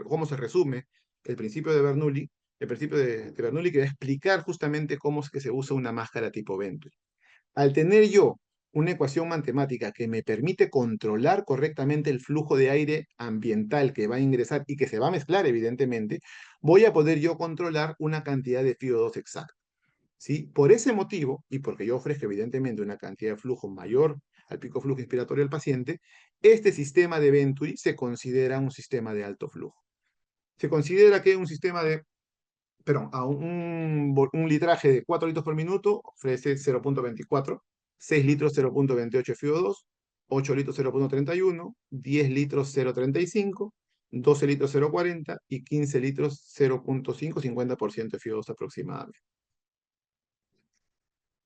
cómo se resume el principio de Bernoulli, el principio de Bernoulli que va a explicar justamente cómo es que se usa una máscara tipo Venturi. Al tener yo una ecuación matemática que me permite controlar correctamente el flujo de aire ambiental que va a ingresar y que se va a mezclar, evidentemente, voy a poder yo controlar una cantidad de FiO2 exacta. ¿Sí? Por ese motivo, y porque yo ofrezco evidentemente una cantidad de flujo mayor al pico flujo inspiratorio del paciente, este sistema de Venturi se considera un sistema de alto flujo. Se considera que un sistema de, perdón, un litraje de 4 litros por minuto ofrece 0.24, 6 litros 0.28 FiO2, 8 litros 0.31, 10 litros 0.35, 12 litros 0.40 y 15 litros 0.5, 50% de FiO2 aproximadamente.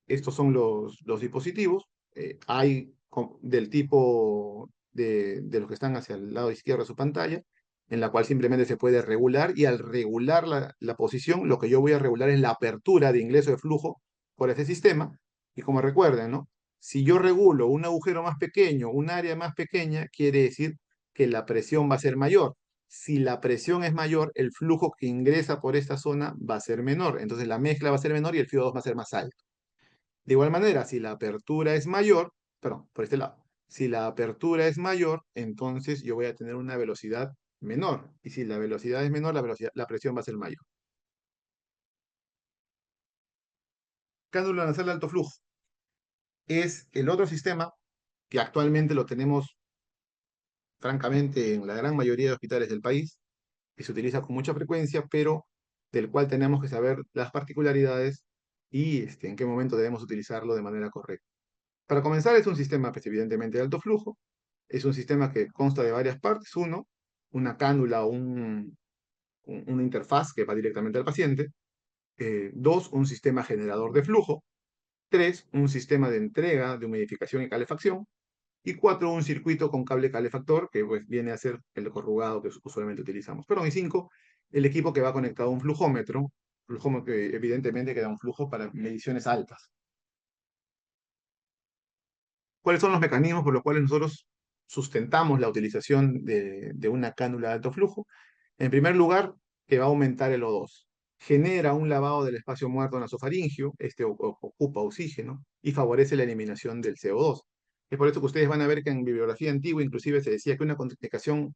Estos son los dispositivos. Hay del tipo de los que están hacia el lado izquierdo de su pantalla, en la cual simplemente se puede regular, y al regular la posición, lo que yo voy a regular es la apertura de ingreso de flujo por ese sistema. Y como recuerden, ¿no? Si yo regulo un agujero más pequeño, un área más pequeña, quiere decir que la presión va a ser mayor. Si la presión es mayor, el flujo que ingresa por esta zona va a ser menor. Entonces la mezcla va a ser menor y el FiO2 va a ser más alto. De igual manera, si la apertura es mayor, perdón, por este lado, si la apertura es mayor, entonces yo voy a tener una velocidad menor. Y si la velocidad es menor, la presión va a ser mayor. Cánula nasal de alto flujo es el otro sistema que actualmente lo tenemos, francamente, en la gran mayoría de hospitales del país, que se utiliza con mucha frecuencia, pero del cual tenemos que saber las particularidades y en qué momento debemos utilizarlo de manera correcta. Para comenzar, es un sistema, pues, evidentemente de alto flujo. Es un sistema que consta de varias partes. Uno, una cánula o una interfaz que va directamente al paciente. Dos, un sistema generador de flujo. Tres, un sistema de entrega de humidificación y calefacción. Y cuatro, un circuito con cable calefactor, que pues viene a ser el corrugado que usualmente utilizamos. Perdón, y cinco, el equipo que va conectado a un flujómetro que evidentemente que da un flujo para mediciones altas. ¿Cuáles son los mecanismos por los cuales nosotros sustentamos la utilización de una cánula de alto flujo? En primer lugar, que va a aumentar el O2. Genera un lavado del espacio muerto nasofaringio, ocupa oxígeno y favorece la eliminación del CO2. Es por eso que ustedes van a ver que en bibliografía antigua inclusive se decía que una contraindicación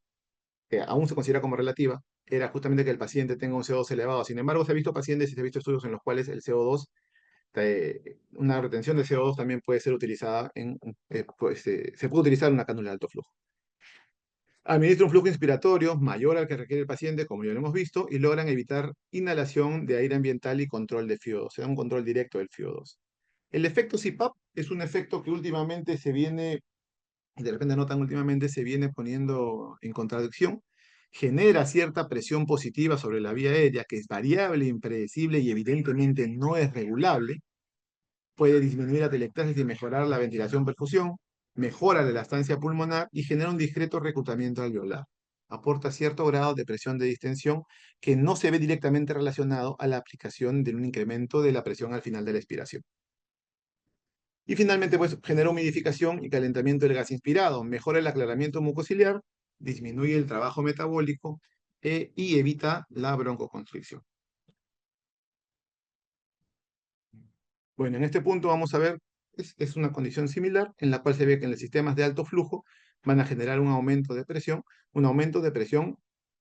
que aún se considera como relativa era justamente que el paciente tenga un CO2 elevado. Sin embargo, se ha visto pacientes y se ha visto estudios en los cuales el CO2, una retención de CO2 también puede ser utilizada se puede utilizar una cánula de alto flujo. Administra un flujo inspiratorio mayor al que requiere el paciente, como ya lo hemos visto, y logran evitar inhalación de aire ambiental y control de FiO2. Se da un control directo del FiO2. El efecto CPAP es un efecto que últimamente se viene, de repente no tan últimamente, se viene poniendo en contradicción. Genera cierta presión positiva sobre la vía aérea, que es variable, impredecible y evidentemente no es regulable. Puede disminuir la telectasis y mejorar la ventilación-perfusión, mejora la elastancia pulmonar y genera un discreto reclutamiento alveolar. Aporta cierto grado de presión de distensión que no se ve directamente relacionado a la aplicación de un incremento de la presión al final de la expiración. Y finalmente, pues, genera humidificación y calentamiento del gas inspirado, mejora el aclaramiento mucociliar, disminuye el trabajo metabólico y evita la broncoconstricción. Bueno, en este punto vamos a ver, es una condición similar en la cual se ve que en los sistemas de alto flujo van a generar un aumento de presión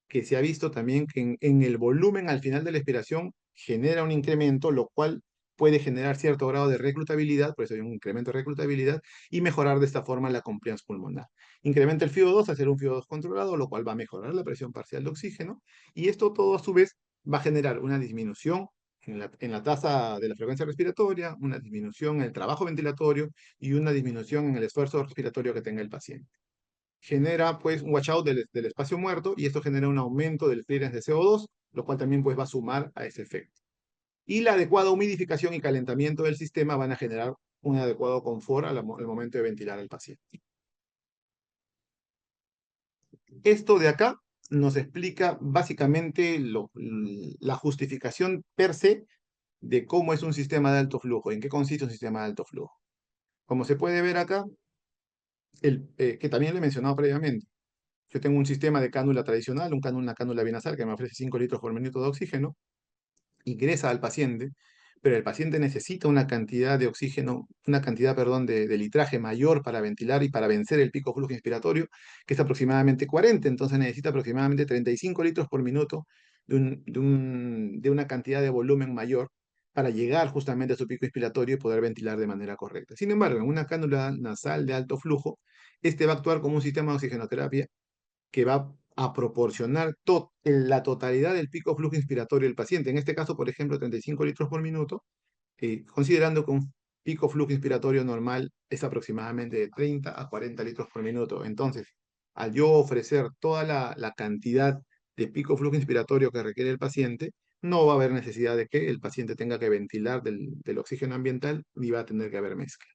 que se ha visto también que en el volumen al final de la expiración genera un incremento, lo cual puede generar cierto grado de reclutabilidad, por eso hay un incremento de reclutabilidad, y mejorar de esta forma la compliance pulmonar. Incrementa el FiO2 a hacer un FiO2 controlado, lo cual va a mejorar la presión parcial de oxígeno, y esto todo a su vez va a generar una disminución en la tasa de la frecuencia respiratoria, una disminución en el trabajo ventilatorio y una disminución en el esfuerzo respiratorio que tenga el paciente. Genera pues un washout del espacio muerto y esto genera un aumento del clearance de CO2, lo cual también pues va a sumar a ese efecto. Y la adecuada humidificación y calentamiento del sistema van a generar un adecuado confort al momento de ventilar al paciente. Esto de acá nos explica básicamente la justificación per se de cómo es un sistema de alto flujo, en qué consiste un sistema de alto flujo. Como se puede ver acá, que también lo he mencionado previamente, yo tengo un sistema de cánula tradicional, una cánula binasal que me ofrece 5 litros por minuto de oxígeno, ingresa al paciente, pero el paciente necesita una cantidad de oxígeno, una cantidad, perdón, de litraje mayor para ventilar y para vencer el pico flujo inspiratorio, que es aproximadamente 40, entonces necesita aproximadamente 35 litros por minuto de una cantidad de volumen mayor para llegar justamente a su pico inspiratorio y poder ventilar de manera correcta. Sin embargo, en una cánula nasal de alto flujo, este va a actuar como un sistema de oxigenoterapia que va a proporcionar la totalidad del pico flujo inspiratorio del paciente. En este caso, por ejemplo, 35 litros por minuto, considerando que un pico flujo inspiratorio normal es aproximadamente de 30 a 40 litros por minuto. Entonces, al yo ofrecer toda la cantidad de pico flujo inspiratorio que requiere el paciente, no va a haber necesidad de que el paciente tenga que ventilar del oxígeno ambiental, ni va a tener que haber mezcla.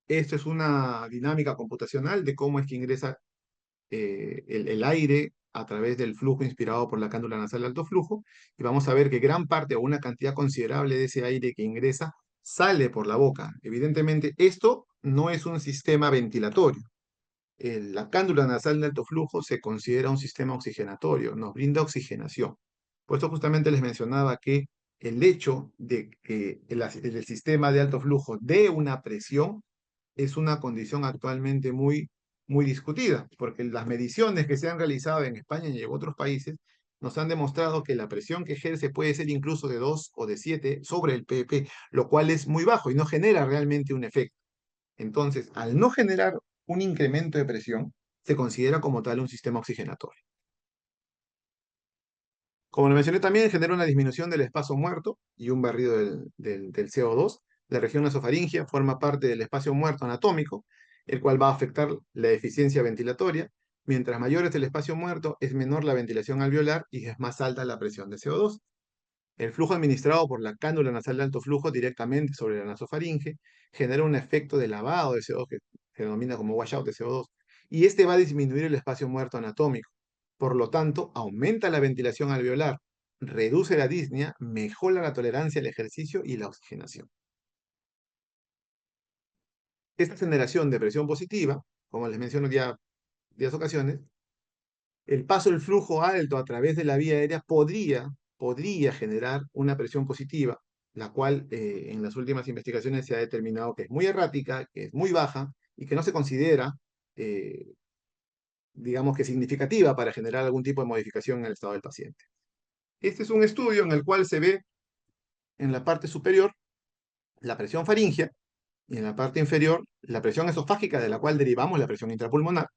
Esto es una dinámica computacional de cómo es que ingresa el aire a través del flujo inspirado por la cándula nasal de alto flujo, y vamos a ver que gran parte o una cantidad considerable de ese aire que ingresa sale por la boca. Evidentemente, esto no es un sistema ventilatorio. La cándula nasal de alto flujo se considera un sistema oxigenatorio, nos brinda oxigenación. Por eso justamente les mencionaba que el hecho de que el sistema de alto flujo dé una presión es una condición actualmente muy discutida, porque las mediciones que se han realizado en España y en otros países nos han demostrado que la presión que ejerce puede ser incluso de 2 o de 7 sobre el pp, lo cual es muy bajo y no genera realmente un efecto. Entonces, al no generar un incremento de presión, se considera como tal un sistema oxigenatorio. Como lo mencioné también, genera una disminución del espacio muerto y un barrido del CO2. La región nasofaringea forma parte del espacio muerto anatómico, el cual va a afectar la eficiencia ventilatoria. Mientras mayor es el espacio muerto, es menor la ventilación alveolar y es más alta la presión de CO2. El flujo administrado por la cánula nasal de alto flujo directamente sobre la nasofaringe genera un efecto de lavado de CO2 que se denomina como washout de CO2, y este va a disminuir el espacio muerto anatómico. Por lo tanto, aumenta la ventilación alveolar, reduce la disnea, mejora la tolerancia al ejercicio y la oxigenación. Esta generación de presión positiva, como les menciono ya en 10 ocasiones, el paso del flujo alto a través de la vía aérea podría generar una presión positiva, la cual en las últimas investigaciones se ha determinado que es muy errática, que es muy baja y que no se considera, eh, digamos que significativa para generar algún tipo de modificación en el estado del paciente. Este es un estudio en el cual se ve en la parte superior la presión faríngea y en la parte inferior la presión esofágica, de la cual derivamos la presión intrapulmonar,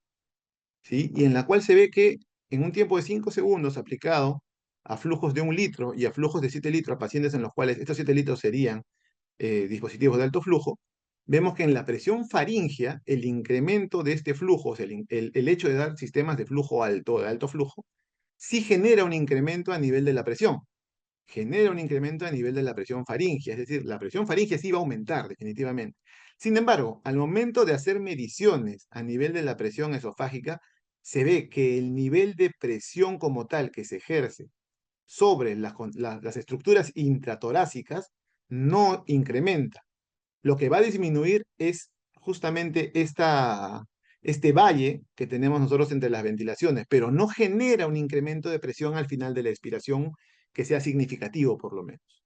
¿sí? Y en la cual se ve que en un tiempo de 5 segundos aplicado a flujos de 1 litro y a flujos de 7 litros a pacientes en los cuales estos 7 litros serían dispositivos de alto flujo, vemos que en la presión faríngea el incremento de este flujo, o sea, el hecho de dar sistemas de flujo alto, de alto flujo, sí genera un incremento a nivel de la presión. Genera un incremento a nivel de la presión faríngea, es decir, la presión faríngea sí va a aumentar definitivamente. Sin embargo, al momento de hacer mediciones a nivel de la presión esofágica, se ve que el nivel de presión como tal que se ejerce sobre las estructuras intratorácicas no incrementa. Lo que va a disminuir es justamente este valle que tenemos nosotros entre las ventilaciones, pero no genera un incremento de presión al final de la expiración que sea significativo por lo menos.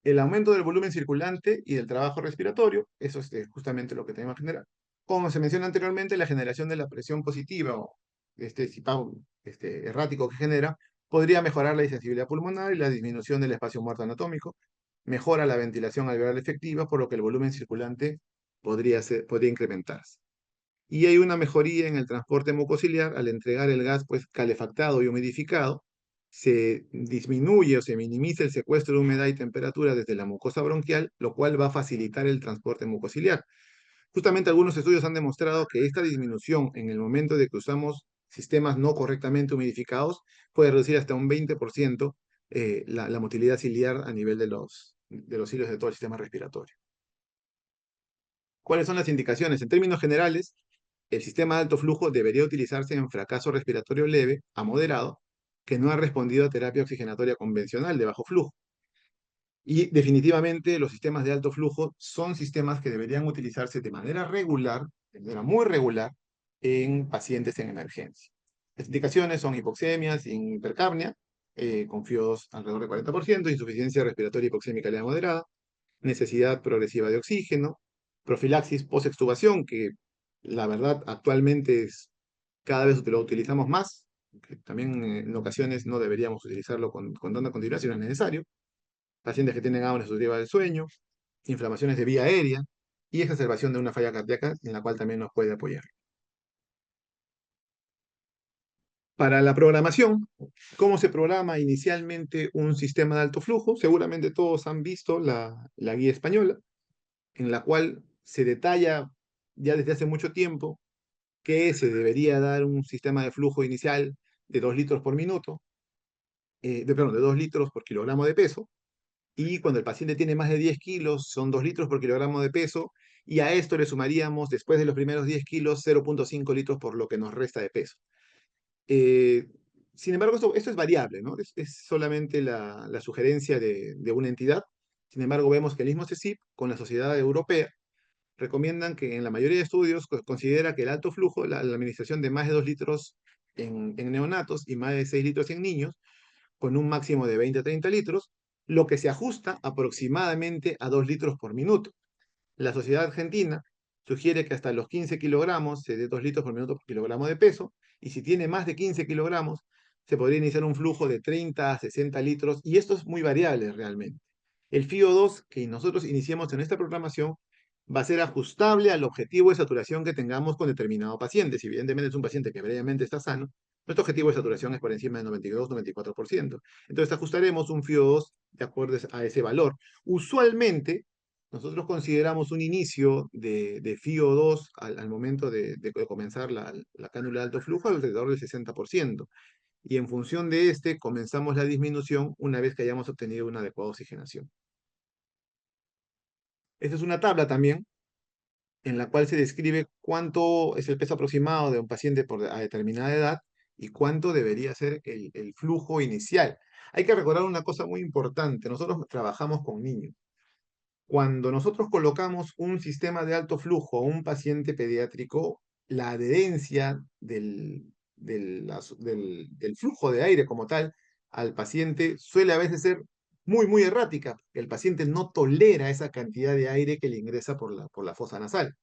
El aumento del volumen circulante y del trabajo respiratorio, eso es justamente lo que tenemos que generar. Como se menciona anteriormente, la generación de la presión positiva o este errático que genera, Podría mejorar la insensibilidad pulmonar y la disminución del espacio muerto anatómico, mejora la ventilación alveolar efectiva, por lo que el volumen circulante podría incrementarse. Y hay una mejoría en el transporte mucociliar al entregar el gas pues, calefactado y humidificado. Se disminuye o se minimiza el secuestro de humedad y temperatura desde la mucosa bronquial, lo cual va a facilitar el transporte mucociliar. Justamente algunos estudios han demostrado que esta disminución en el momento de que usamos sistemas no correctamente humidificados puede reducir hasta un 20% la motilidad ciliar a nivel de los hilos de todo el sistema respiratorio. ¿Cuáles son las indicaciones? En términos generales, el sistema de alto flujo debería utilizarse en fracaso respiratorio leve a moderado que no ha respondido a terapia oxigenatoria convencional de bajo flujo. Y definitivamente los sistemas de alto flujo son sistemas que deberían utilizarse de manera regular, de manera muy regular, en pacientes en emergencia. Las indicaciones son hipoxemias, hipercapnia, con FIO2 alrededor del 40%, insuficiencia respiratoria hipoxémica leve moderada, necesidad progresiva de oxígeno, profilaxis post-extubación, que la verdad actualmente cada vez lo utilizamos más, que también en ocasiones no deberíamos utilizarlo con tanta continuidad si no es necesario, pacientes que tienen apnea obstructiva del sueño, inflamaciones de vía aérea y exacerbación de una falla cardíaca en la cual también nos puede apoyar. Para la programación, ¿cómo se programa inicialmente un sistema de alto flujo? Seguramente todos han visto la guía española, en la cual se detalla ya desde hace mucho tiempo que se debería dar un sistema de flujo inicial de 2 litros por minuto, perdón, de 2 litros por kilogramo de peso, y cuando el paciente tiene más de 10 kilos, son 2 litros por kilogramo de peso, y a esto le sumaríamos, después de los primeros 10 kilos, 0,5 litros por lo que nos resta de peso. Eh, Sin embargo, esto es variable, ¿no? Es solamente la sugerencia de una entidad. Sin embargo, vemos que el mismo CECIP, con la Sociedad Europea, recomiendan que en la mayoría de estudios considera que el alto flujo, la administración de más de 2 litros en neonatos y más de 6 litros en niños, con un máximo de 20 a 30 litros, lo que se ajusta aproximadamente a 2 litros por minuto. La Sociedad Argentina sugiere que hasta los 15 kilogramos se dé 2 litros por minuto por kilogramo de peso, y si tiene más de 15 kilogramos, se podría iniciar un flujo de 30 a 60 litros, y esto es muy variable realmente. El FIO2 que nosotros iniciemos en esta programación va a ser ajustable al objetivo de saturación que tengamos con determinado paciente. Si evidentemente es un paciente que previamente está sano, nuestro objetivo de saturación es por encima del 92-94%. Entonces ajustaremos un FIO2 de acuerdo a ese valor. Usualmente, nosotros consideramos un inicio de FIO2 al momento de comenzar la cánula de alto flujo alrededor del 60%. Y en función de este, comenzamos la disminución una vez que hayamos obtenido una adecuada oxigenación. Esta es una tabla también en la cual se describe cuánto es el peso aproximado de un paciente a determinada edad y cuánto debería ser el flujo inicial. Hay que recordar una cosa muy importante. Nosotros trabajamos con niños. Cuando nosotros colocamos un sistema de alto flujo a un paciente pediátrico, la adherencia del flujo de aire como tal al paciente suele a veces ser muy, muy errática. El paciente no tolera esa cantidad de aire que le ingresa por la fosa nasal.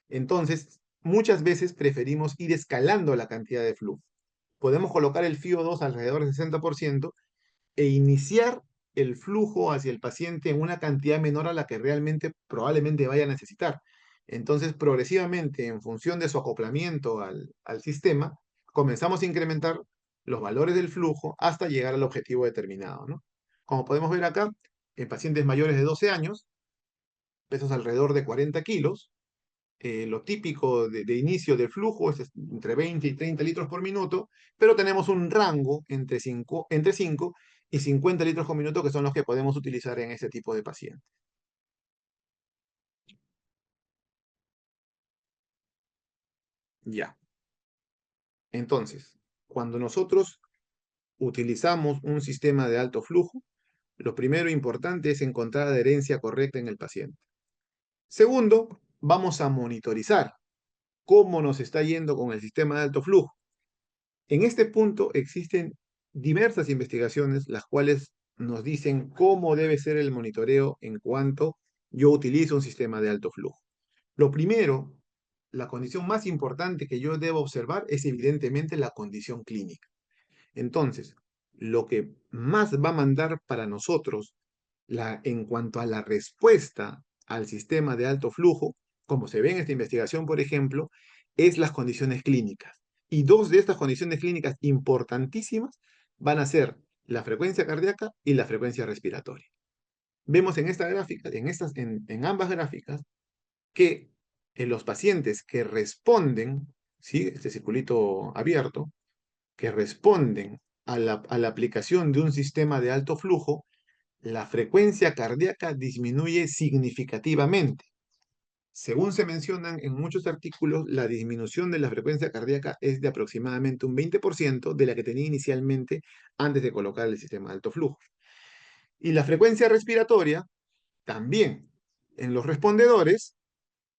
Entonces, muchas veces preferimos ir escalando la cantidad de flujo. Podemos colocar el FIO2 alrededor del 60% e iniciar el flujo hacia el paciente en una cantidad menor a la que realmente probablemente vaya a necesitar. Entonces, progresivamente, en función de su acoplamiento al sistema, comenzamos a incrementar los valores del flujo hasta llegar al objetivo determinado, ¿no? Como podemos ver acá, en pacientes mayores de 12 años, pesos alrededor de 40 kilos, lo típico de inicio del flujo es entre 20 y 30 litros por minuto, pero tenemos un rango entre 5 y 50 litros por minuto que son los que podemos utilizar en ese tipo de pacientes. Ya. Entonces, cuando nosotros utilizamos un sistema de alto flujo, lo primero importante es encontrar adherencia correcta en el paciente. Segundo, vamos a monitorizar cómo nos está yendo con el sistema de alto flujo. En este punto existen diversas investigaciones las cuales nos dicen cómo debe ser el monitoreo en cuanto yo utilizo un sistema de alto flujo. Lo primero, la condición más importante que yo debo observar es evidentemente la condición clínica. Entonces, lo que más va a mandar para nosotros en cuanto a la respuesta al sistema de alto flujo, como se ve en esta investigación, por ejemplo, es las condiciones clínicas. Y dos de estas condiciones clínicas importantísimas van a ser la frecuencia cardíaca y la frecuencia respiratoria. Vemos en esta gráfica, en ambas gráficas, que en los pacientes que responden, ¿sí? Este circulito abierto, que responden a la aplicación de un sistema de alto flujo, la frecuencia cardíaca disminuye significativamente. Según se mencionan en muchos artículos, la disminución de la frecuencia cardíaca es de aproximadamente un 20% de la que tenía inicialmente antes de colocar el sistema de alto flujo. Y la frecuencia respiratoria también en los respondedores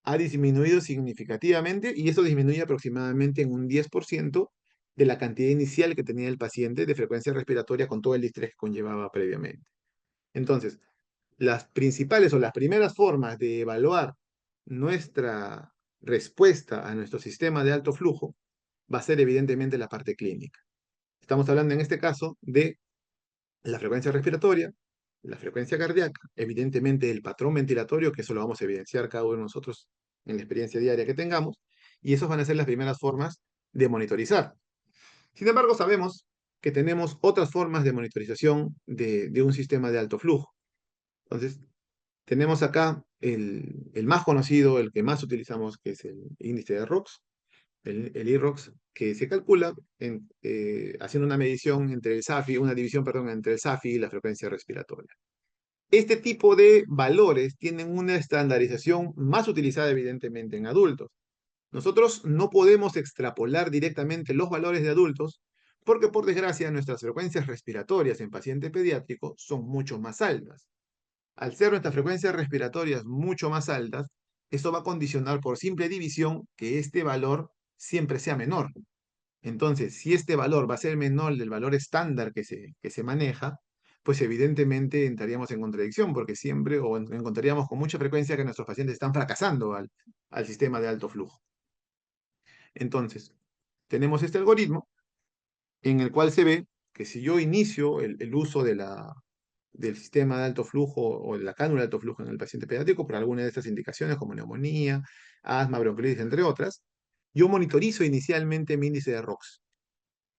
ha disminuido significativamente y eso disminuye aproximadamente en un 10% de la cantidad inicial que tenía el paciente de frecuencia respiratoria con todo el distrés que conllevaba previamente. Entonces, las principales o las primeras formas de evaluar nuestra respuesta a nuestro sistema de alto flujo va a ser evidentemente la parte clínica. Estamos hablando en este caso de la frecuencia respiratoria, la frecuencia cardíaca, evidentemente el patrón ventilatorio, que eso lo vamos a evidenciar cada uno de nosotros en la experiencia diaria que tengamos, y esas van a ser las primeras formas de monitorizar. Sin embargo, sabemos que tenemos otras formas de monitorización de un sistema de alto flujo. Entonces, tenemos acá el más conocido, el que más utilizamos, que es el índice de ROX, el IROX, que se calcula haciendo una medición entre el SAFI, una división, perdón, entre el SAFI y la frecuencia respiratoria. Este tipo de valores tienen una estandarización más utilizada evidentemente en adultos. Nosotros no podemos extrapolar directamente los valores de adultos porque por desgracia nuestras frecuencias respiratorias en paciente pediátrico son mucho más altas. Al ser nuestras frecuencias respiratorias mucho más altas, esto va a condicionar por simple división que este valor siempre sea menor. Entonces, si este valor va a ser menor del valor estándar que se maneja, pues evidentemente entraríamos en contradicción, porque siempre o encontraríamos con mucha frecuencia que nuestros pacientes están fracasando al sistema de alto flujo. Entonces, tenemos este algoritmo en el cual se ve que si yo inicio el uso del sistema de alto flujo o de la cánula de alto flujo en el paciente pediátrico por alguna de estas indicaciones como neumonía, asma, bronquiolitis, entre otras, yo monitorizo inicialmente mi índice de ROX.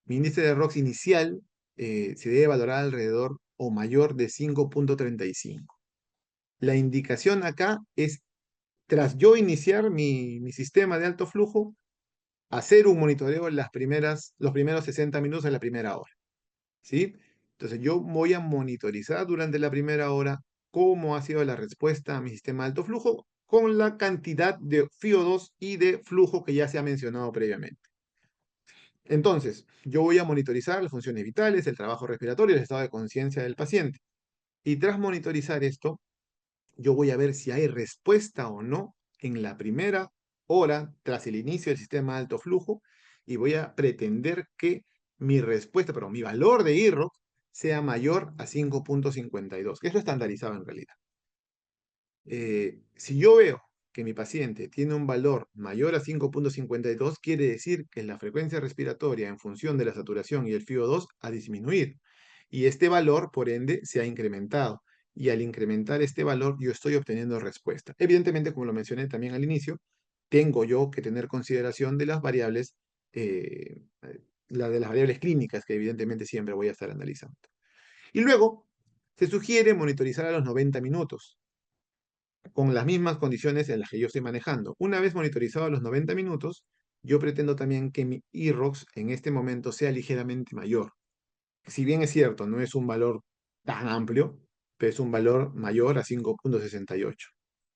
Mi índice de ROX inicial se debe valorar alrededor o mayor de 5.35. La indicación acá es, tras yo iniciar mi sistema de alto flujo, hacer un monitoreo en los primeros 60 minutos de la primera hora. ¿Sí? Entonces yo voy a monitorizar durante la primera hora cómo ha sido la respuesta a mi sistema de alto flujo con la cantidad de FiO2 y de flujo que ya se ha mencionado previamente. Entonces, yo voy a monitorizar las funciones vitales, el trabajo respiratorio y el estado de conciencia del paciente. Y tras monitorizar esto, yo voy a ver si hay respuesta o no en la primera hora tras el inicio del sistema de alto flujo y voy a pretender que mi respuesta, pero mi valor de IRROC sea mayor a 5.52, que es lo estandarizado en realidad. Si yo veo que mi paciente tiene un valor mayor a 5.52, quiere decir que la frecuencia respiratoria en función de la saturación y el FiO2 ha disminuido. Y este valor, por ende, se ha incrementado. Y al incrementar este valor, yo estoy obteniendo respuesta. Evidentemente, como lo mencioné también al inicio, tengo yo que tener consideración de las variables, la de las variables clínicas, que evidentemente siempre voy a estar analizando. Y luego, se sugiere monitorizar a los 90 minutos con las mismas condiciones en las que yo estoy manejando. Una vez monitorizado a los 90 minutos, yo pretendo también que mi IROX en este momento sea ligeramente mayor. Si bien es cierto, no es un valor tan amplio, pero es un valor mayor a 5.68.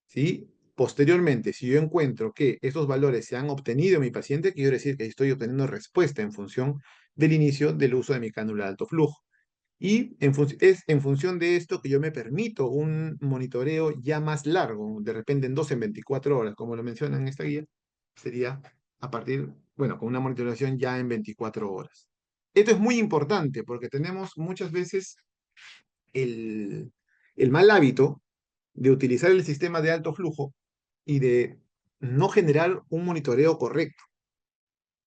¿Sí? Posteriormente, si yo encuentro que esos valores se han obtenido en mi paciente, quiere decir que estoy obteniendo respuesta en función del inicio del uso de mi cánula de alto flujo. Y es en función de esto que yo me permito un monitoreo ya más largo, de repente en 12, en 24 horas, como lo menciona en esta guía, sería a partir, bueno, con una monitorización ya en 24 horas. Esto es muy importante porque tenemos muchas veces el mal hábito de utilizar el sistema de alto flujo y de no generar un monitoreo correcto.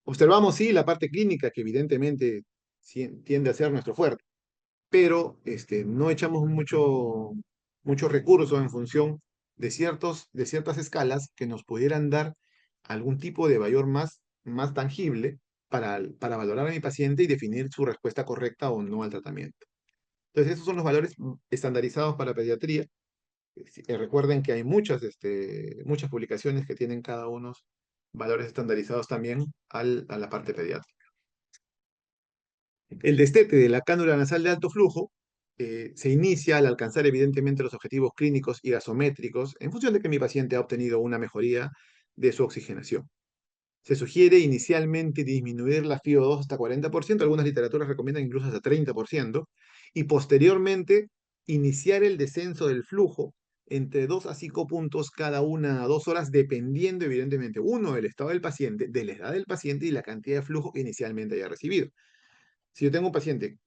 Observamos, sí, la parte clínica, que evidentemente tiende a ser nuestro fuerte, pero no echamos mucho recurso en función de ciertas escalas que nos pudieran dar algún tipo de valor más tangible para valorar a mi paciente y definir su respuesta correcta o no al tratamiento. Entonces, esos son los valores estandarizados para pediatría. Recuerden que hay muchas publicaciones que tienen cada uno valores estandarizados también a la parte pediátrica. El destete de la cánula nasal de alto flujo se inicia al alcanzar evidentemente los objetivos clínicos y gasométricos en función de que mi paciente ha obtenido una mejoría de su oxigenación. Se sugiere inicialmente disminuir la FiO2 hasta 40%, algunas literaturas recomiendan incluso hasta 30%, y posteriormente iniciar el descenso del flujo entre 2 a 5 puntos cada 1 a 2 horas, dependiendo evidentemente, uno, del estado del paciente, de la edad del paciente y la cantidad de flujo que inicialmente haya recibido. Si yo tengo un paciente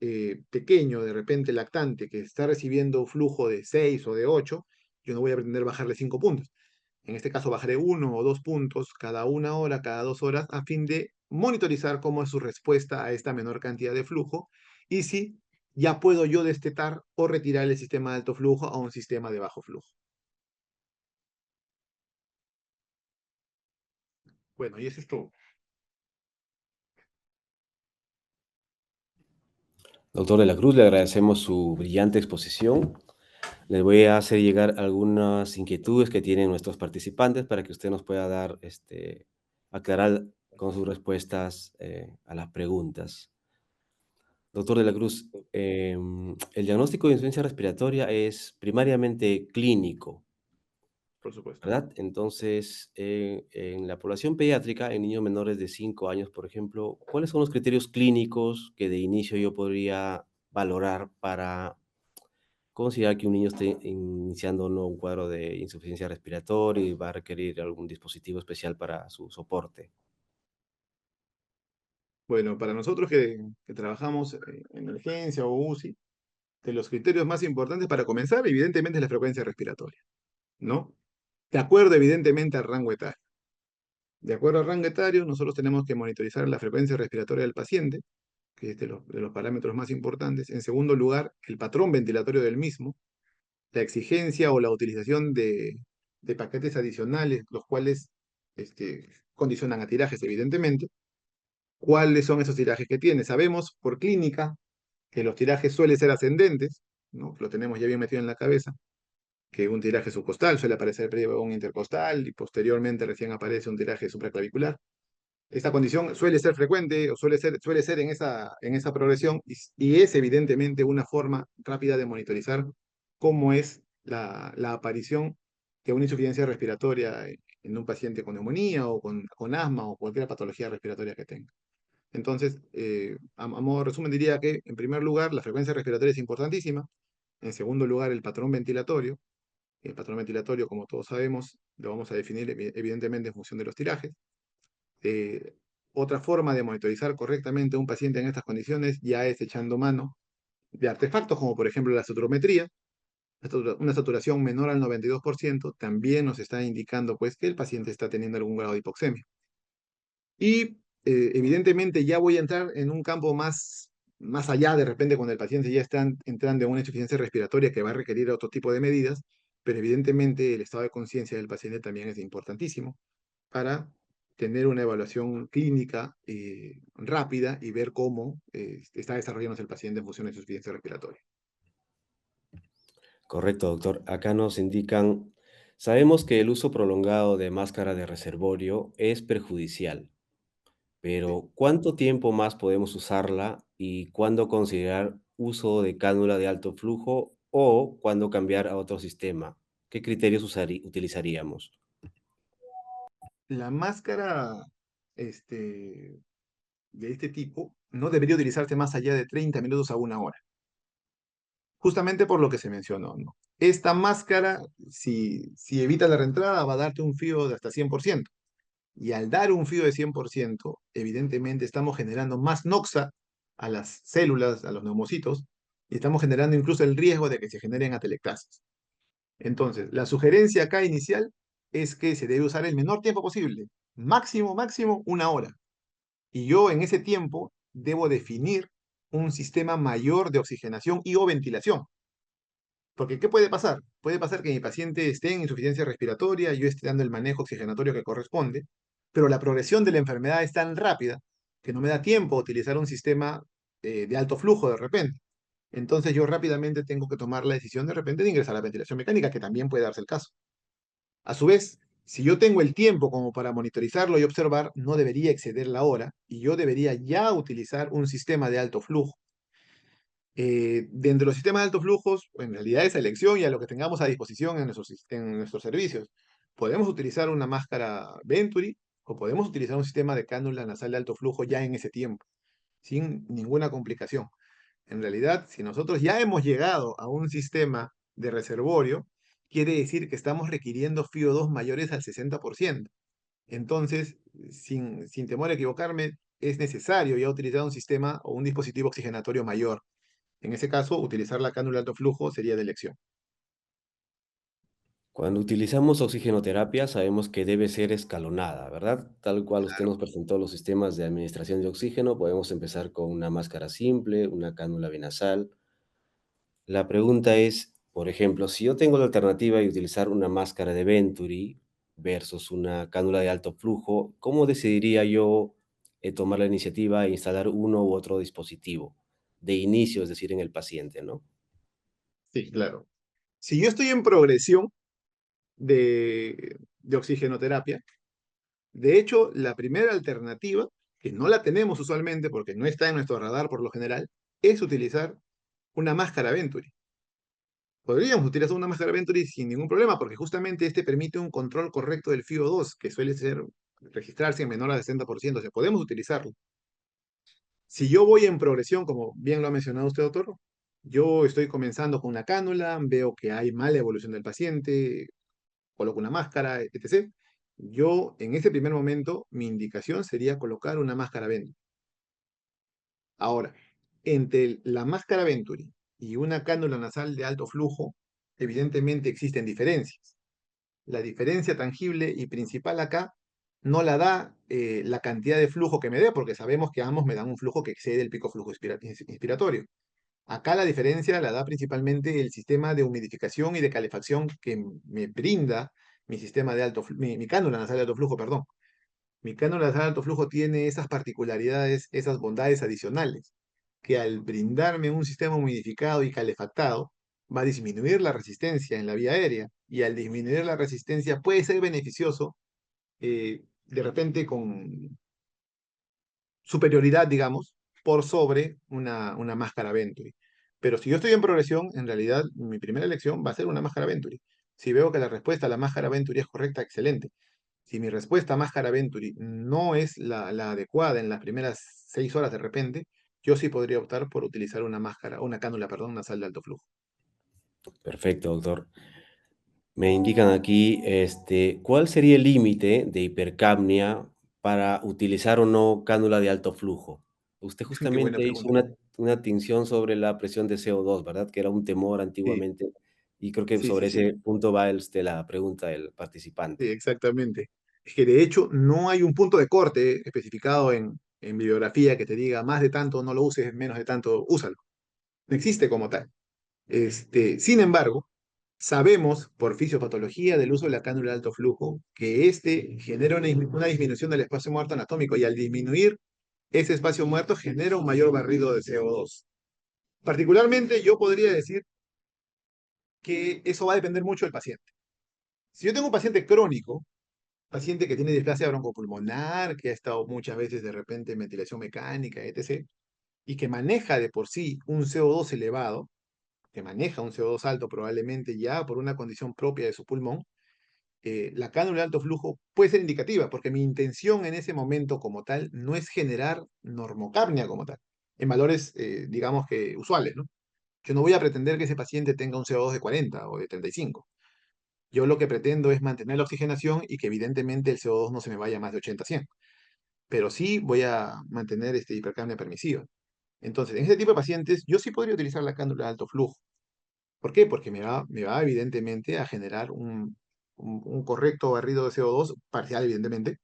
pequeño, de repente lactante, que está recibiendo flujo de 6 o de 8, yo no voy a pretender bajarle 5 puntos. En este caso bajaré 1 o 2 puntos cada 1 hora, cada 2 horas, a fin de monitorizar cómo es su respuesta a esta menor cantidad de flujo y si ya puedo yo destetar o retirar el sistema de alto flujo a un sistema de bajo flujo. Bueno, y eso es todo. Doctor de la Cruz, le agradecemos su brillante exposición. Les voy a hacer llegar algunas inquietudes que tienen nuestros participantes para que usted nos pueda dar, aclarar con sus respuestas a las preguntas. Doctor de la Cruz, el diagnóstico de insuficiencia respiratoria es primariamente clínico, Por supuesto. ¿verdad? Entonces, en la población pediátrica, en niños menores de 5 años, por ejemplo, ¿cuáles son los criterios clínicos que de inicio yo podría valorar para considerar que un niño esté iniciando o no un cuadro de insuficiencia respiratoria y va a requerir algún dispositivo especial para su soporte? Bueno, para nosotros que trabajamos en emergencia o UCI, de los criterios más importantes para comenzar, evidentemente, es la frecuencia respiratoria, ¿no? De acuerdo, evidentemente, al rango etario. De acuerdo al rango etario, nosotros tenemos que monitorizar la frecuencia respiratoria del paciente, que es de los parámetros más importantes. En segundo lugar, el patrón ventilatorio del mismo, la exigencia o la utilización de paquetes adicionales, los cuales condicionan a tirajes, evidentemente. ¿Cuáles son esos tirajes que tiene? Sabemos por clínica que los tirajes suelen ser ascendentes, ¿no? Lo tenemos ya bien metido en la cabeza, que un tiraje subcostal suele aparecer previo a un intercostal y posteriormente recién aparece un tiraje supraclavicular. Esta condición suele ser frecuente o suele ser en esa progresión y es evidentemente una forma rápida de monitorizar cómo es la aparición de una insuficiencia respiratoria en un paciente con neumonía o con asma o cualquier patología respiratoria que tenga. Entonces, a modo de resumen, diría que en primer lugar la frecuencia respiratoria es importantísima. En segundo lugar, el patrón ventilatorio. El patrón ventilatorio, como todos sabemos, lo vamos a definir evidentemente en función de los tirajes. Eh, Otra forma de monitorizar correctamente a un paciente en estas condiciones ya es echando mano de artefactos como por ejemplo la saturometría. Una saturación menor al 92% también nos está indicando pues que el paciente está teniendo algún grado de hipoxemia. Y evidentemente ya voy a entrar en un campo más allá, de repente cuando el paciente ya está entrando en una insuficiencia respiratoria que va a requerir otro tipo de medidas, pero evidentemente el estado de conciencia del paciente también es importantísimo para tener una evaluación clínica rápida y ver cómo está desarrollándose el paciente en función de su insuficiencia respiratoria. Correcto, doctor. Acá nos indican, sabemos que el uso prolongado de máscara de reservorio es perjudicial, Sí. pero ¿cuánto tiempo más podemos usarla y cuándo considerar uso de cánula de alto flujo o cuándo cambiar a otro sistema? ¿Qué criterios utilizaríamos? La máscara de este tipo no debería utilizarse más allá de 30 minutos a 1 hora, justamente por lo que se mencionó, ¿no? Esta máscara, si evita la reentrada, va a darte un FIO de hasta 100%. Y al dar un FIO de 100%, evidentemente estamos generando más NOxa a las células, a los neumocitos, y estamos generando incluso el riesgo de que se generen atelectasis. Entonces, la sugerencia acá inicial es que se debe usar el menor tiempo posible, máximo 1 hora. Y yo en ese tiempo debo definir un sistema mayor de oxigenación y o ventilación. Porque, ¿qué puede pasar? Puede pasar que mi paciente esté en insuficiencia respiratoria, yo esté dando el manejo oxigenatorio que corresponde, pero la progresión de la enfermedad es tan rápida que no me da tiempo a utilizar un sistema de alto flujo de repente. Entonces yo rápidamente tengo que tomar la decisión de repente de ingresar a la ventilación mecánica, que también puede darse el caso. A su vez, si yo tengo el tiempo como para monitorizarlo y observar, no debería exceder la hora y yo debería ya utilizar un sistema de alto flujo. Dentro de los sistemas de altos flujos, en realidad es elección y a lo que tengamos a disposición en nuestros servicios. Podemos utilizar una máscara Venturi o podemos utilizar un sistema de cánula nasal de alto flujo ya en ese tiempo, sin ninguna complicación. En realidad, si nosotros ya hemos llegado a un sistema de reservorio, quiere decir que estamos requiriendo FiO2 mayores al 60%. Entonces, sin temor a equivocarme, es necesario ya utilizar un sistema o un dispositivo oxigenatorio mayor. En ese caso, utilizar la cánula de alto flujo sería de elección. Cuando utilizamos oxigenoterapia sabemos que debe ser escalonada, ¿verdad? Tal cual usted Claro. nos presentó los sistemas de administración de oxígeno, podemos empezar con una máscara simple, una cánula binasal. La pregunta es, por ejemplo, si yo tengo la alternativa de utilizar una máscara de Venturi versus una cánula de alto flujo, ¿cómo decidiría yo tomar la iniciativa e instalar uno u otro dispositivo de inicio, es decir, en el paciente, ¿no? Sí, claro. Si yo estoy en progresión de oxigenoterapia, de hecho, la primera alternativa, que no la tenemos usualmente porque no está en nuestro radar por lo general, es utilizar una máscara Venturi. Podríamos utilizar una máscara Venturi sin ningún problema, porque justamente este permite un control correcto del FiO2, que suele registrarse en menor al 60%. O sea, podemos utilizarlo. Si yo voy en progresión, como bien lo ha mencionado usted, doctor, yo estoy comenzando con una cánula, veo que hay mala evolución del paciente, coloco una máscara, etc. Yo, en ese primer momento, mi indicación sería colocar una máscara Venturi. Ahora, entre la máscara Venturi y una cánula nasal de alto flujo, evidentemente existen diferencias. La diferencia tangible y principal acá no la da la cantidad de flujo que me dé, porque sabemos que ambos me dan un flujo que excede el pico flujo inspiratorio. Acá la diferencia la da principalmente el sistema de humidificación y de calefacción que me brinda mi sistema de mi cánula nasal de alto flujo, perdón. Mi cánula nasal de alto flujo tiene esas particularidades, esas bondades adicionales, que al brindarme un sistema humidificado y calefactado, va a disminuir la resistencia en la vía aérea, y al disminuir la resistencia puede ser beneficioso, de repente con superioridad, digamos, por sobre una máscara Venturi. Pero si yo estoy en progresión, en realidad mi primera elección va a ser una máscara Venturi. Si veo que la respuesta a la máscara Venturi es correcta, excelente. Si mi respuesta a máscara Venturi no es la adecuada en las primeras 6 horas de repente, yo sí podría optar por utilizar una máscara, una cánula, perdón, nasal de alto flujo. Perfecto, doctor. Me indican aquí, ¿cuál sería el límite de hipercapnia para utilizar o no cánula de alto flujo? Usted Qué buena justamente hizo pregunta. una tinción sobre la presión de CO2, ¿verdad? Que era un temor Sí, antiguamente, y creo que sí, sí, sobre sí, ese punto va la pregunta del participante. sí, exactamente. Es que de hecho no hay un punto de corte especificado en bibliografía que te diga más de tanto no lo uses, menos de tanto úsalo. No existe como tal. Sin embargo, sabemos por fisiopatología del uso de la cánula de alto flujo que este genera una disminución del espacio muerto anatómico, y al disminuir ese espacio muerto genera un mayor barrido de CO2. Particularmente yo podría decir que eso va a depender mucho del paciente. Si yo tengo un paciente crónico, paciente que tiene displasia broncopulmonar, que ha estado muchas veces de repente en ventilación mecánica, etc., y que maneja de por sí un CO2 elevado, que maneja un CO2 alto probablemente ya por una condición propia de su pulmón, la cánula de alto flujo puede ser indicativa, porque mi intención en ese momento como tal no es generar normocapnia como tal, en valores, digamos que usuales, ¿no? Yo no voy a pretender que ese paciente tenga un CO2 de 40 o de 35. Yo lo que pretendo es mantener la oxigenación y que evidentemente el CO2 no se me vaya más de 80 a 100, pero sí voy a mantener hipercapnia permisiva. Entonces, en ese tipo de pacientes, yo sí podría utilizar la cánula de alto flujo. ¿Por qué? Porque me va evidentemente a generar un correcto barrido de CO2, parcial evidentemente,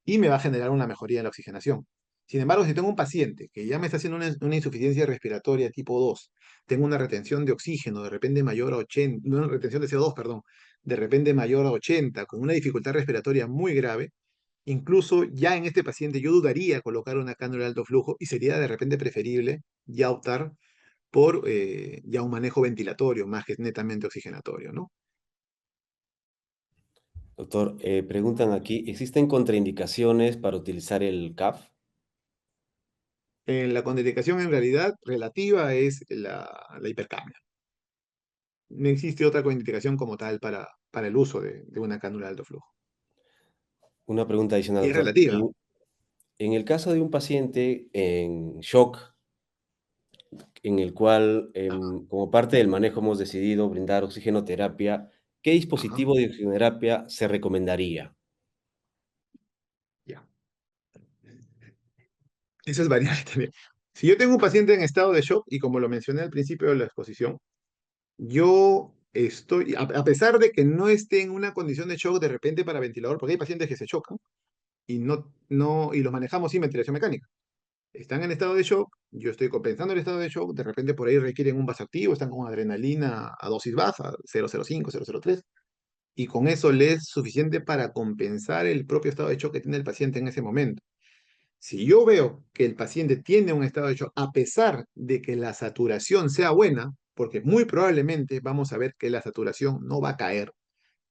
y me va a generar una mejoría en la oxigenación. Sin embargo, si tengo un paciente que ya me está haciendo una insuficiencia respiratoria tipo 2, tengo una retención de oxígeno de repente mayor a 80, una retención de CO2, perdón, de repente mayor a 80, con una dificultad respiratoria muy grave, incluso ya en este paciente yo dudaría colocar una cánula de alto flujo y sería de repente preferible ya optar por ya un manejo ventilatorio más que netamente oxigenatorio, ¿no? Doctor, preguntan aquí, ¿existen contraindicaciones para utilizar el CAF? La contraindicación en realidad relativa es la hipercapnia. No existe otra contraindicación como tal para el uso de una cánula de alto flujo. Una pregunta adicional, Y es doctor. relativa. En el caso de un paciente en shock, en el cual, como parte del manejo, hemos decidido brindar oxigenoterapia, ¿qué Ajá, dispositivo de oxigenoterapia se recomendaría? ya. Eso es variable también. Si yo tengo un paciente en estado de shock, y como lo mencioné al principio de la exposición, yo estoy, a pesar de que no esté en una condición de shock de repente para ventilador, porque hay pacientes que se chocan y y los manejamos sin ventilación mecánica. Están en estado de shock, yo estoy compensando el estado de shock, de repente por ahí requieren un vasoactivo, están con adrenalina a dosis baja, 0,05, 0,03, y con eso les es suficiente para compensar el propio estado de shock que tiene el paciente en ese momento. Si yo veo que el paciente tiene un estado de shock, a pesar de que la saturación sea buena, porque muy probablemente vamos a ver que la saturación no va a caer,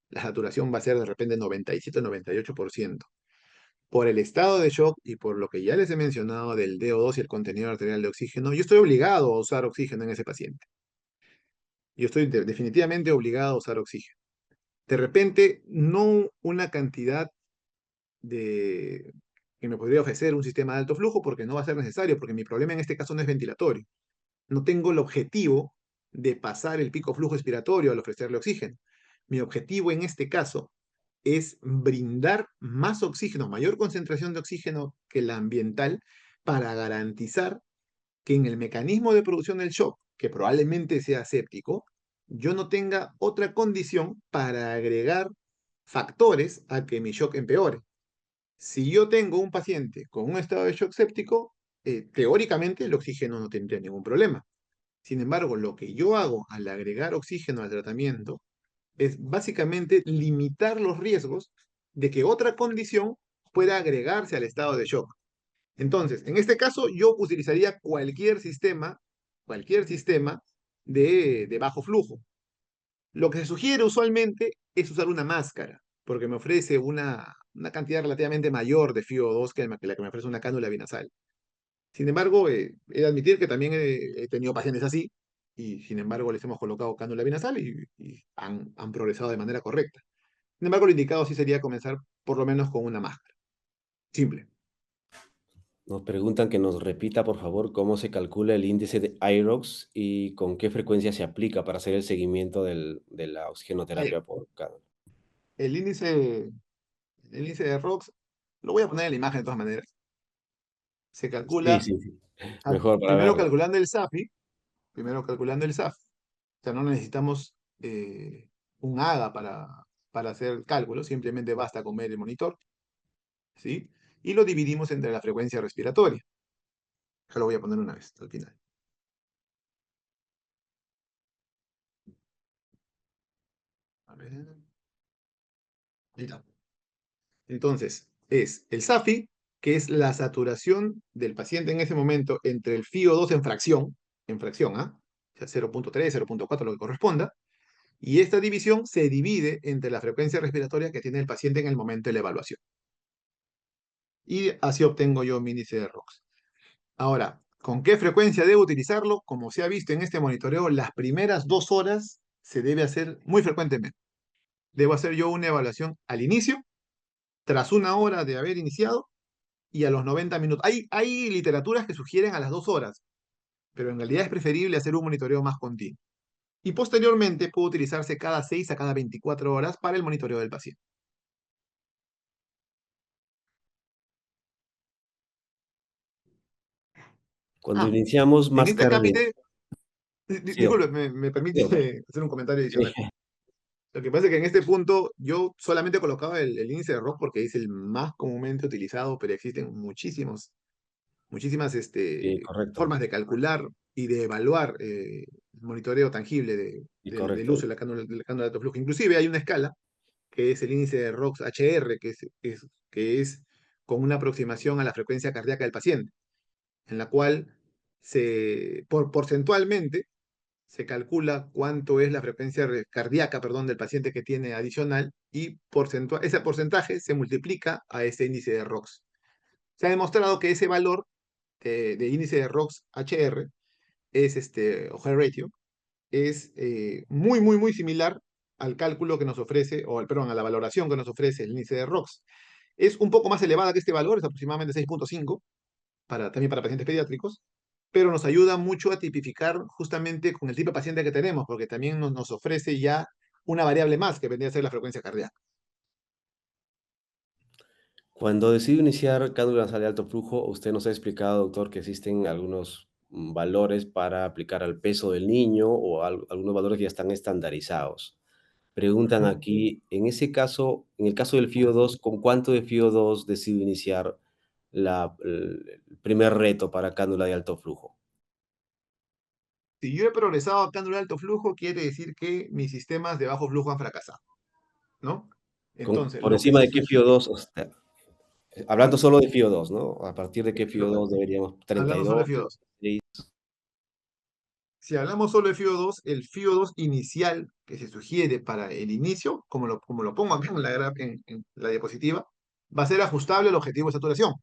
la saturación va a ser de repente 97-98%. Por el estado de shock y por lo que ya les he mencionado del DO2 y el contenido arterial de oxígeno, yo estoy obligado a usar oxígeno en ese paciente. Yo estoy definitivamente obligado a usar oxígeno. De repente, no una cantidad de que me podría ofrecer un sistema de alto flujo porque no va a ser necesario, porque mi problema en este caso no es ventilatorio. No tengo el objetivo de pasar el pico flujo expiratorio al ofrecerle oxígeno. Mi objetivo en este caso es brindar más oxígeno, mayor concentración de oxígeno que la ambiental para garantizar que en el mecanismo de producción del shock, que probablemente sea séptico, yo no tenga otra condición para agregar factores a que mi shock empeore. Si yo tengo un paciente con un estado de shock séptico, teóricamente el oxígeno no tendría ningún problema. Sin embargo, lo que yo hago al agregar oxígeno al tratamiento es básicamente limitar los riesgos de que otra condición pueda agregarse al estado de shock. Entonces, en este caso, yo utilizaría cualquier sistema de bajo flujo. Lo que se sugiere usualmente es usar una máscara, porque me ofrece una cantidad relativamente mayor de FiO2 que la que me ofrece una cánula binasal. Sin embargo, he de admitir que también he tenido pacientes así, y sin embargo les hemos colocado cánula binasal y han progresado de manera correcta. Sin embargo, lo indicado sí sería comenzar por lo menos con una máscara. Simple. Nos preguntan que nos repita, por favor, cómo se calcula el índice de IROX y con qué frecuencia se aplica para hacer el seguimiento de la Ahí, oxigenoterapia por cánula. el índice, el índice de ROX, lo voy a poner en la imagen de todas maneras. Se Sí, calcula sí, sí. Mejor para primero verlo. calculando el SAFI, primero calculando el SAF. O sea, no necesitamos un AGA para hacer el cálculo, simplemente basta con ver el monitor, ¿sí? Y lo dividimos entre la frecuencia respiratoria. Ya lo voy a poner una vez, al final. A ver. Ahí está. Entonces, es el SAFI, que es la saturación del paciente en ese momento entre el FiO2 en fracción, ¿ah? O sea, 0,3, 0,4, lo que corresponda, y esta división se divide entre la frecuencia respiratoria que tiene el paciente en el momento de la evaluación. Y así obtengo yo mi índice de ROX. Ahora, ¿con qué frecuencia debo utilizarlo? Como se ha visto en este monitoreo, las primeras 2 horas se debe hacer muy frecuentemente. Debo hacer yo una evaluación al inicio, tras 1 hora de haber iniciado, y a los 90 minutos. Hay literaturas que sugieren a las 2 horas, pero en realidad es preferible hacer un monitoreo más continuo. Y posteriormente puede utilizarse cada 6 a cada 24 horas para el monitoreo del paciente. Cuando Ah, iniciamos en este máscara de... cápite, Sí, disculpe, doctor. me Sí, permite doctor. hacer un comentario adicional. Sí. Lo que pasa es que en este punto yo solamente colocaba el índice de ROC porque es el más comúnmente utilizado, pero existen muchísimos muchísimas Sí, correcto. formas de calcular y de evaluar el monitoreo tangible Y del uso correcto. de la cánula de alto flujo. Inclusive hay una escala que es el índice de ROX-HR, que es con una aproximación a la frecuencia cardíaca del paciente, en la cual porcentualmente se calcula cuánto es la frecuencia cardíaca, perdón, del paciente que tiene adicional y ese porcentaje se multiplica a ese índice de ROX. Se ha demostrado que ese valor de índice de ROX-HR o Heart Ratio, es muy similar al cálculo que nos ofrece, perdón, a la valoración que nos ofrece el índice de ROX. Es un poco más elevada que este valor, es aproximadamente 6.5, también para pacientes pediátricos, pero nos ayuda mucho a tipificar justamente con el tipo de paciente que tenemos, porque también nos ofrece ya una variable más que vendría a ser la frecuencia cardíaca. Cuando decido iniciar cánula nasal de alto flujo, usted nos ha explicado, doctor, que existen algunos valores para aplicar al peso del niño o algunos valores que ya están estandarizados. Preguntan Ujú. aquí, en ese caso, en el caso del FIO2, ¿con cuánto de FIO2 decido iniciar el primer reto para cánula de alto flujo? Si yo he progresado a cánula de alto flujo, quiere decir que mis sistemas de bajo flujo han fracasado, ¿no? Entonces, ¿Por lo que encima se de qué sugiere, FIO2? O sea, hablando solo de FIO2, ¿no? ¿A partir de qué lo- FIO2 deberíamos? hablando solo ¿32? de FIO2. 36. Si hablamos solo de FIO2, el FIO2 inicial que se sugiere para el inicio, como lo pongo acá en la diapositiva, va a ser ajustable al objetivo de saturación.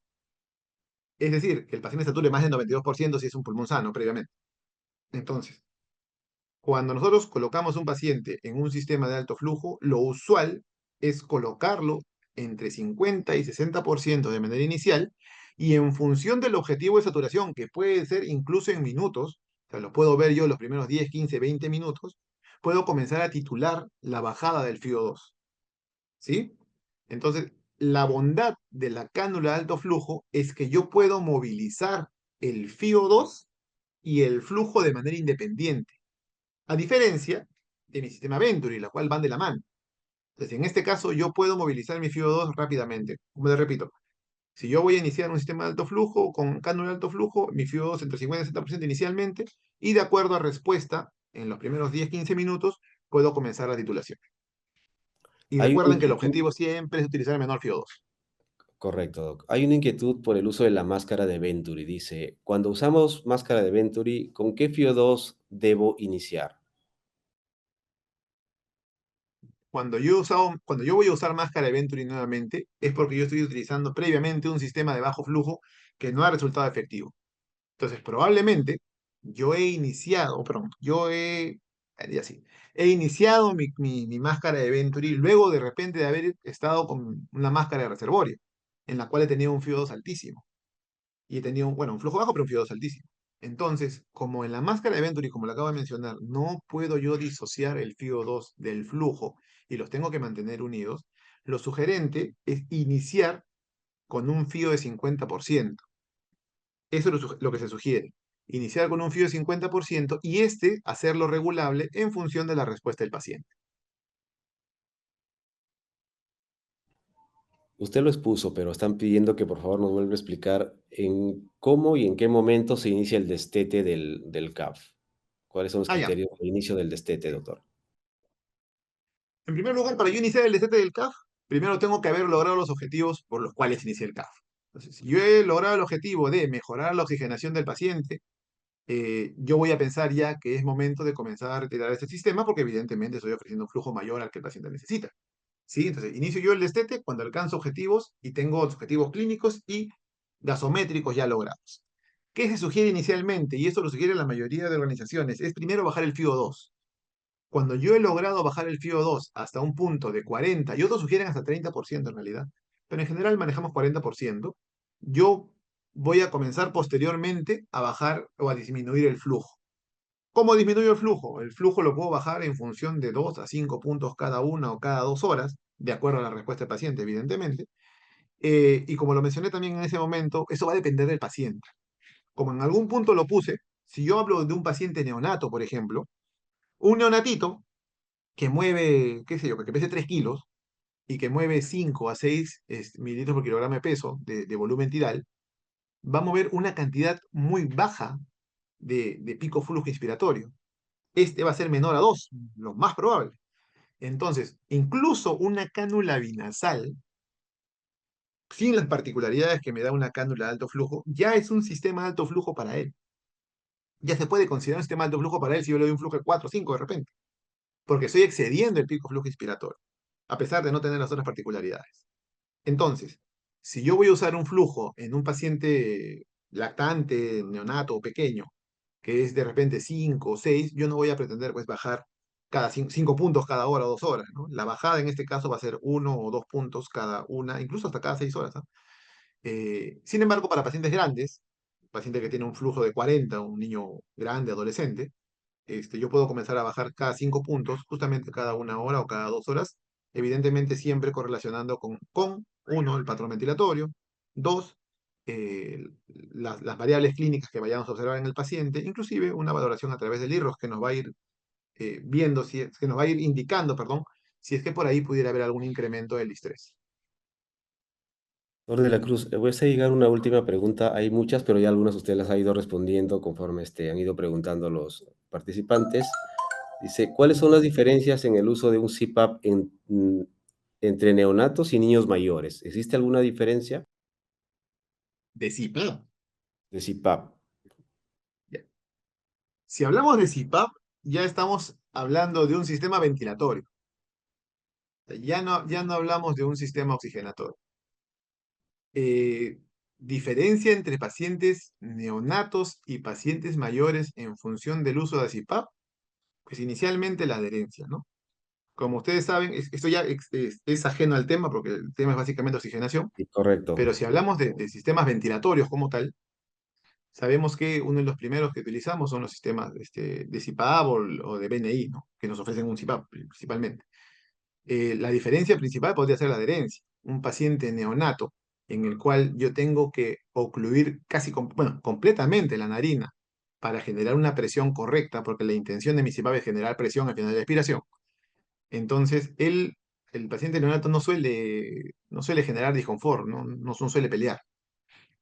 Es decir, que el paciente sature más del 92% si es un pulmón sano previamente. Entonces, cuando nosotros colocamos un paciente en un sistema de alto flujo, lo usual es colocarlo entre 50 y 60% de manera inicial y en función del objetivo de saturación, que puede ser incluso en minutos, o sea, lo puedo ver yo los primeros 10, 15, 20 minutos, puedo comenzar a titular la bajada del FIO2, ¿sí? Entonces, la bondad de la cánula de alto flujo es que yo puedo movilizar el FIO2 y el flujo de manera independiente. A diferencia de mi sistema Venturi, la cual van de la mano. Entonces, en este caso, yo puedo movilizar mi FIO2 rápidamente. Como les repito, si yo voy a iniciar un sistema de alto flujo con cánula de alto flujo, mi FIO2 entre 50 y 60% inicialmente, y de acuerdo a respuesta, en los primeros 10-15 minutos, puedo comenzar la titulación. Y Hay una recuerden que el inquietud. objetivo siempre es utilizar el menor FIO2. Correcto, doc. Hay una inquietud por el uso de la máscara de Venturi. Dice, cuando usamos máscara de Venturi, ¿con qué FIO2 debo iniciar? Cuando yo voy a usar máscara de Venturi nuevamente, es porque yo estoy utilizando previamente un sistema de bajo flujo que no ha resultado efectivo. Entonces, probablemente yo he iniciado, perdón, ya sí, he iniciado mi máscara de Venturi luego de repente de haber estado con una máscara de reservorio, en la cual he tenido un FIO2 altísimo. Y he tenido, bueno, un flujo bajo, pero un FIO2 altísimo. Entonces, como en la máscara de Venturi, como lo acabo de mencionar, no puedo yo disociar el FIO2 del flujo y los tengo que mantener unidos, lo sugerente es iniciar con un FIO de 50%. Eso es lo que se sugiere. Iniciar con un FIO de 50% y hacerlo regulable en función de la respuesta del paciente. Usted lo expuso, pero están pidiendo que por favor nos vuelva a explicar en cómo y en qué momento se inicia el destete del CAF. ¿Cuáles son los Ah, ya. criterios de inicio del destete, doctor? En primer lugar, para yo iniciar el destete del CAF, primero tengo que haber logrado los objetivos por los cuales inicié el CAF. Entonces, si yo he logrado el objetivo de mejorar la oxigenación del paciente, yo voy a pensar ya que es momento de comenzar a retirar este sistema porque evidentemente estoy ofreciendo un flujo mayor al que el paciente necesita. ¿Sí? Entonces, inicio yo el destete cuando alcanzo objetivos y tengo objetivos clínicos y gasométricos ya logrados. ¿Qué se sugiere inicialmente? Y esto lo sugiere la mayoría de organizaciones. Es primero bajar el FIO2. Cuando yo he logrado bajar el FIO2 hasta un punto de 40, y otros sugieren hasta 30% en realidad, pero en general manejamos 40%, yo voy a comenzar posteriormente a bajar o a disminuir el flujo. ¿Cómo disminuyo el flujo? El flujo lo puedo bajar en función de 2 a 5 puntos cada una o cada 2 horas, de acuerdo a la respuesta del paciente, evidentemente. Y como lo mencioné también en ese momento, eso va a depender del paciente. Como en algún punto lo puse, si yo hablo de un paciente neonato, por ejemplo, un neonatito que mueve, qué sé yo, que pese 3 kilos y que mueve 5 a 6 mililitros por kilogramo de peso de volumen tidal, va a mover una cantidad muy baja de pico flujo inspiratorio. Este va a ser menor a 2, lo más probable. Entonces, incluso una cánula binasal, sin las particularidades que me da una cánula de alto flujo, ya es un sistema de alto flujo para él. Ya se puede considerar un sistema de alto flujo para él si yo le doy un flujo de 4 o 5 de repente, porque estoy excediendo el pico flujo inspiratorio, a pesar de no tener las otras particularidades. Entonces, si yo voy a usar un flujo en un paciente lactante, neonato o pequeño, que es de repente 5 o 6, yo no voy a pretender pues bajar cada 5 puntos cada hora o 2 horas, ¿no? La bajada en este caso va a ser 1 o 2 puntos cada una, incluso hasta cada 6 horas, ¿no? Sin embargo, para pacientes grandes, paciente que tiene un flujo de 40, un niño grande, adolescente, yo puedo comenzar a bajar cada 5 puntos, justamente cada 1 hora o cada 2 horas, evidentemente siempre correlacionando con uno, el patrón ventilatorio, dos, las variables clínicas que vayamos a observar en el paciente, inclusive una valoración a través del IRROS que nos va a ir viendo, que nos va a ir indicando, perdón, si es que por ahí pudiera haber algún incremento del estrés. Doctor de la Cruz, voy a llegar una última pregunta. Hay muchas, pero ya algunas usted las ha ido respondiendo conforme han ido preguntando los participantes. Dice, ¿cuáles son las diferencias en el uso de un CPAP entre neonatos y niños mayores? ¿Existe alguna diferencia De CPAP. de CPAP? Ya. Si hablamos de CPAP, ya estamos hablando de un sistema ventilatorio. Ya no hablamos de un sistema oxigenatorio. eh, Diferencia entre pacientes neonatos y pacientes mayores en función del uso de ACIPAP, pues inicialmente la adherencia, ¿no? Como ustedes saben, esto ya es ajeno al tema, porque el tema es básicamente oxigenación, Sí, correcto. pero si hablamos de sistemas ventilatorios como tal, sabemos que uno de los primeros que utilizamos son los sistemas de CPAP o de BNI, ¿no? Que nos ofrecen un CPAP principalmente. La diferencia principal podría ser la adherencia. Un paciente neonato en el cual yo tengo que ocluir bueno, completamente la narina para generar una presión correcta, porque la intención de mi CPAP es generar presión al final de la expiración. Entonces, el paciente neonato no suele generar disconfort, no suele pelear.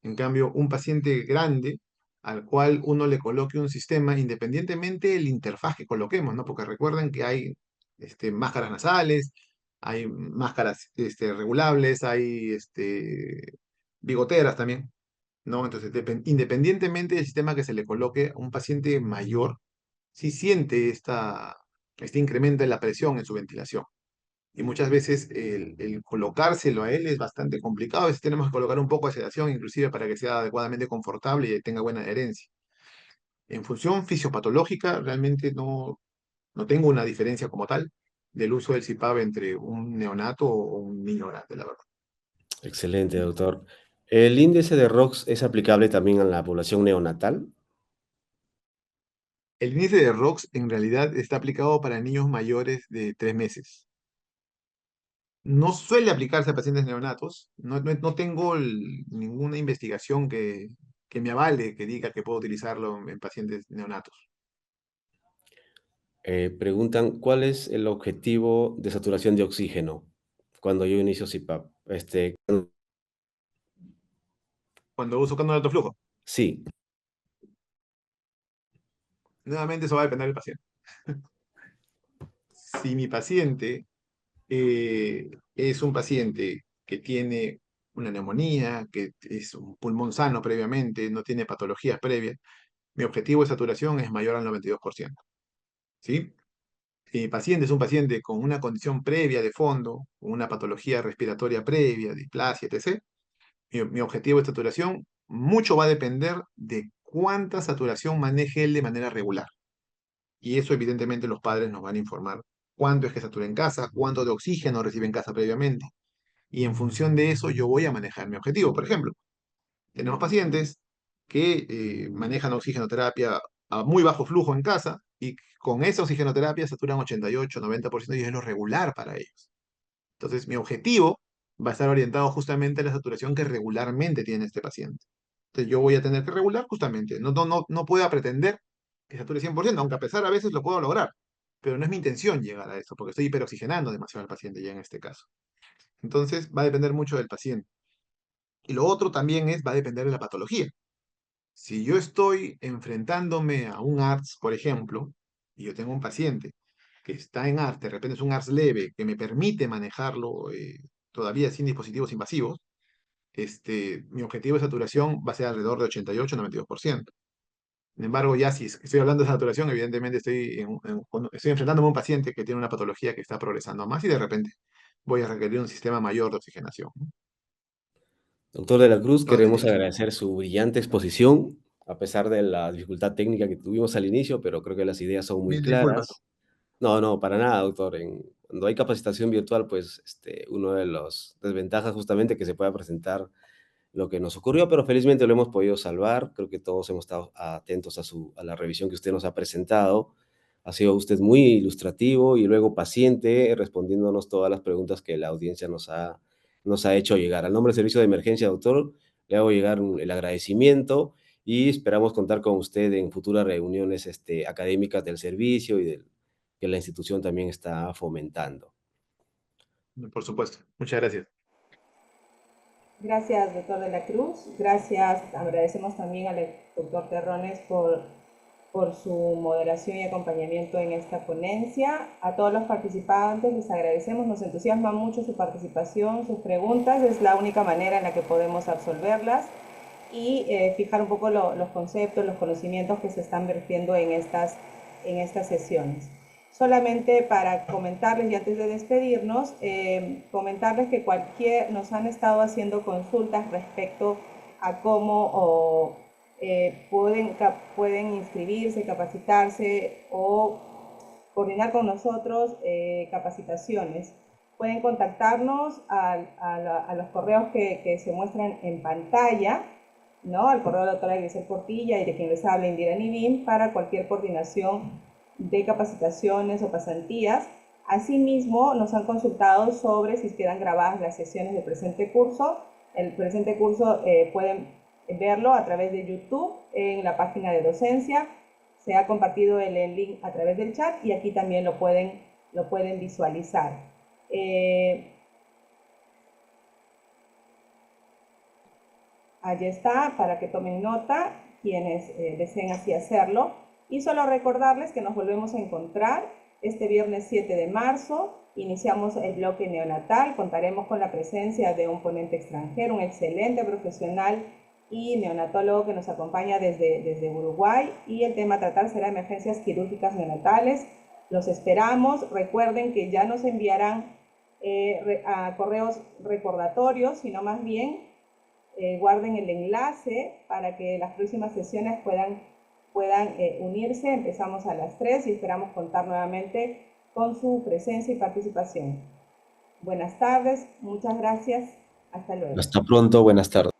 En cambio, un paciente grande al cual uno le coloque un sistema, independientemente del interfaz que coloquemos, ¿no? Porque recuerden que hay máscaras nasales, hay máscaras regulables, hay bigoteras también, ¿no? Entonces, independientemente del sistema que se le coloque a un paciente mayor, sí siente este incremento en la presión en su ventilación. Y muchas veces el colocárselo a él es bastante complicado. A veces tenemos que colocar un poco de sedación, inclusive para que sea adecuadamente confortable y tenga buena adherencia. En función fisiopatológica, realmente no tengo una diferencia como tal del uso del CPAP entre un neonato o un niño grande, la verdad. Excelente, doctor. ¿El índice de ROX es aplicable también a la población neonatal? El índice de ROX en realidad está aplicado para niños mayores de 3 meses. No suele aplicarse a pacientes neonatos. No tengo ninguna investigación que me avale, que diga que puedo utilizarlo en pacientes neonatos. Preguntan, ¿cuál es el objetivo de saturación de oxígeno cuando yo inicio CPAP? Cuando uso cánula de alto flujo, Sí, nuevamente eso va a depender del paciente. Si mi paciente es un paciente que tiene una neumonía, que es un pulmón sano previamente, no tiene patologías previas, mi objetivo de saturación es mayor al 92%. ¿Sí? Si mi paciente es un paciente con una condición previa de fondo, con una patología respiratoria previa, displasia, etc., mi objetivo de saturación mucho va a depender de cuánta saturación maneje él de manera regular. Y eso evidentemente los padres nos van a informar cuánto es que satura en casa, cuánto de oxígeno recibe en casa previamente. Y en función de eso yo voy a manejar mi objetivo. Por ejemplo, tenemos pacientes que manejan oxigenoterapia a muy bajo flujo en casa y con esa oxigenoterapia saturan 88, 90% y es lo regular para ellos. Entonces, mi objetivo va a estar orientado justamente a la saturación que regularmente tiene este paciente. Entonces, yo voy a tener que regular justamente. No puedo pretender que sature 100%, aunque a pesar a veces lo puedo lograr. Pero no es mi intención llegar a eso, porque estoy hiperoxigenando demasiado al paciente ya en este caso. Entonces, va a depender mucho del paciente. Y lo otro también va a depender de la patología. Si yo estoy enfrentándome a un ARTS, por ejemplo, y yo tengo un paciente que está en ARTS, de repente es un ARTS leve, que me permite manejarlo todavía sin dispositivos invasivos, mi objetivo de saturación va a ser alrededor de 88-92%. Sin embargo, ya si estoy hablando de saturación, evidentemente estoy enfrentándome a un paciente que tiene una patología que está progresando más y de repente voy a requerir un sistema mayor de oxigenación. Doctor de la Cruz, Lo has queremos dicho. agradecer su brillante exposición, a pesar de la dificultad técnica que tuvimos al inicio, pero creo que las ideas son muy Mil disculpas. claras. No, no, para nada, doctor. Cuando hay capacitación virtual, pues uno de los desventajas justamente que se pueda presentar lo que nos ocurrió, pero felizmente lo hemos podido salvar. Creo que todos hemos estado atentos a la revisión que usted nos ha presentado. Ha sido usted muy ilustrativo y luego paciente, respondiéndonos todas las preguntas que la audiencia nos ha hecho llegar. Al nombre del Servicio de Emergencia, doctor, le hago llegar el agradecimiento y esperamos contar con usted en futuras reuniones académicas del servicio y que la institución también está fomentando. Por supuesto. Muchas gracias. Gracias, doctor de la Cruz. Gracias, agradecemos también al doctor Terrones por su moderación y acompañamiento en esta ponencia. A todos los participantes les agradecemos, nos entusiasma mucho su participación, sus preguntas, es la única manera en la que podemos absolverlas y fijar un poco los conceptos, los conocimientos que se están vertiendo en estas sesiones. Solamente para comentarles y antes de despedirnos, comentarles que nos han estado haciendo consultas respecto a cómo pueden inscribirse, capacitarse o coordinar con nosotros capacitaciones. Pueden contactarnos a los correos que se muestran en pantalla, ¿no? Al correo de la doctora Grisel Portilla y de quien les habla Indira Nivín para cualquier coordinación de capacitaciones o pasantías. Asimismo, nos han consultado sobre si quedan grabadas las sesiones del presente curso. El presente curso pueden verlo a través de YouTube en la página de docencia. Se ha compartido el link a través del chat y aquí también lo pueden visualizar. Allí está, para que tomen nota quienes deseen así hacerlo. Y solo recordarles que nos volvemos a encontrar este viernes 7 de marzo. Iniciamos el bloque neonatal. Contaremos con la presencia de un ponente extranjero, un excelente profesional y neonatólogo que nos acompaña desde Uruguay. Y el tema a tratar será emergencias quirúrgicas neonatales. Los esperamos. Recuerden que ya nos enviarán a correos recordatorios, sino más bien guarden el enlace para que las próximas sesiones puedan unirse. Empezamos a las 3 y esperamos contar nuevamente con su presencia y participación. Buenas tardes, muchas gracias, hasta luego. Hasta pronto, buenas tardes.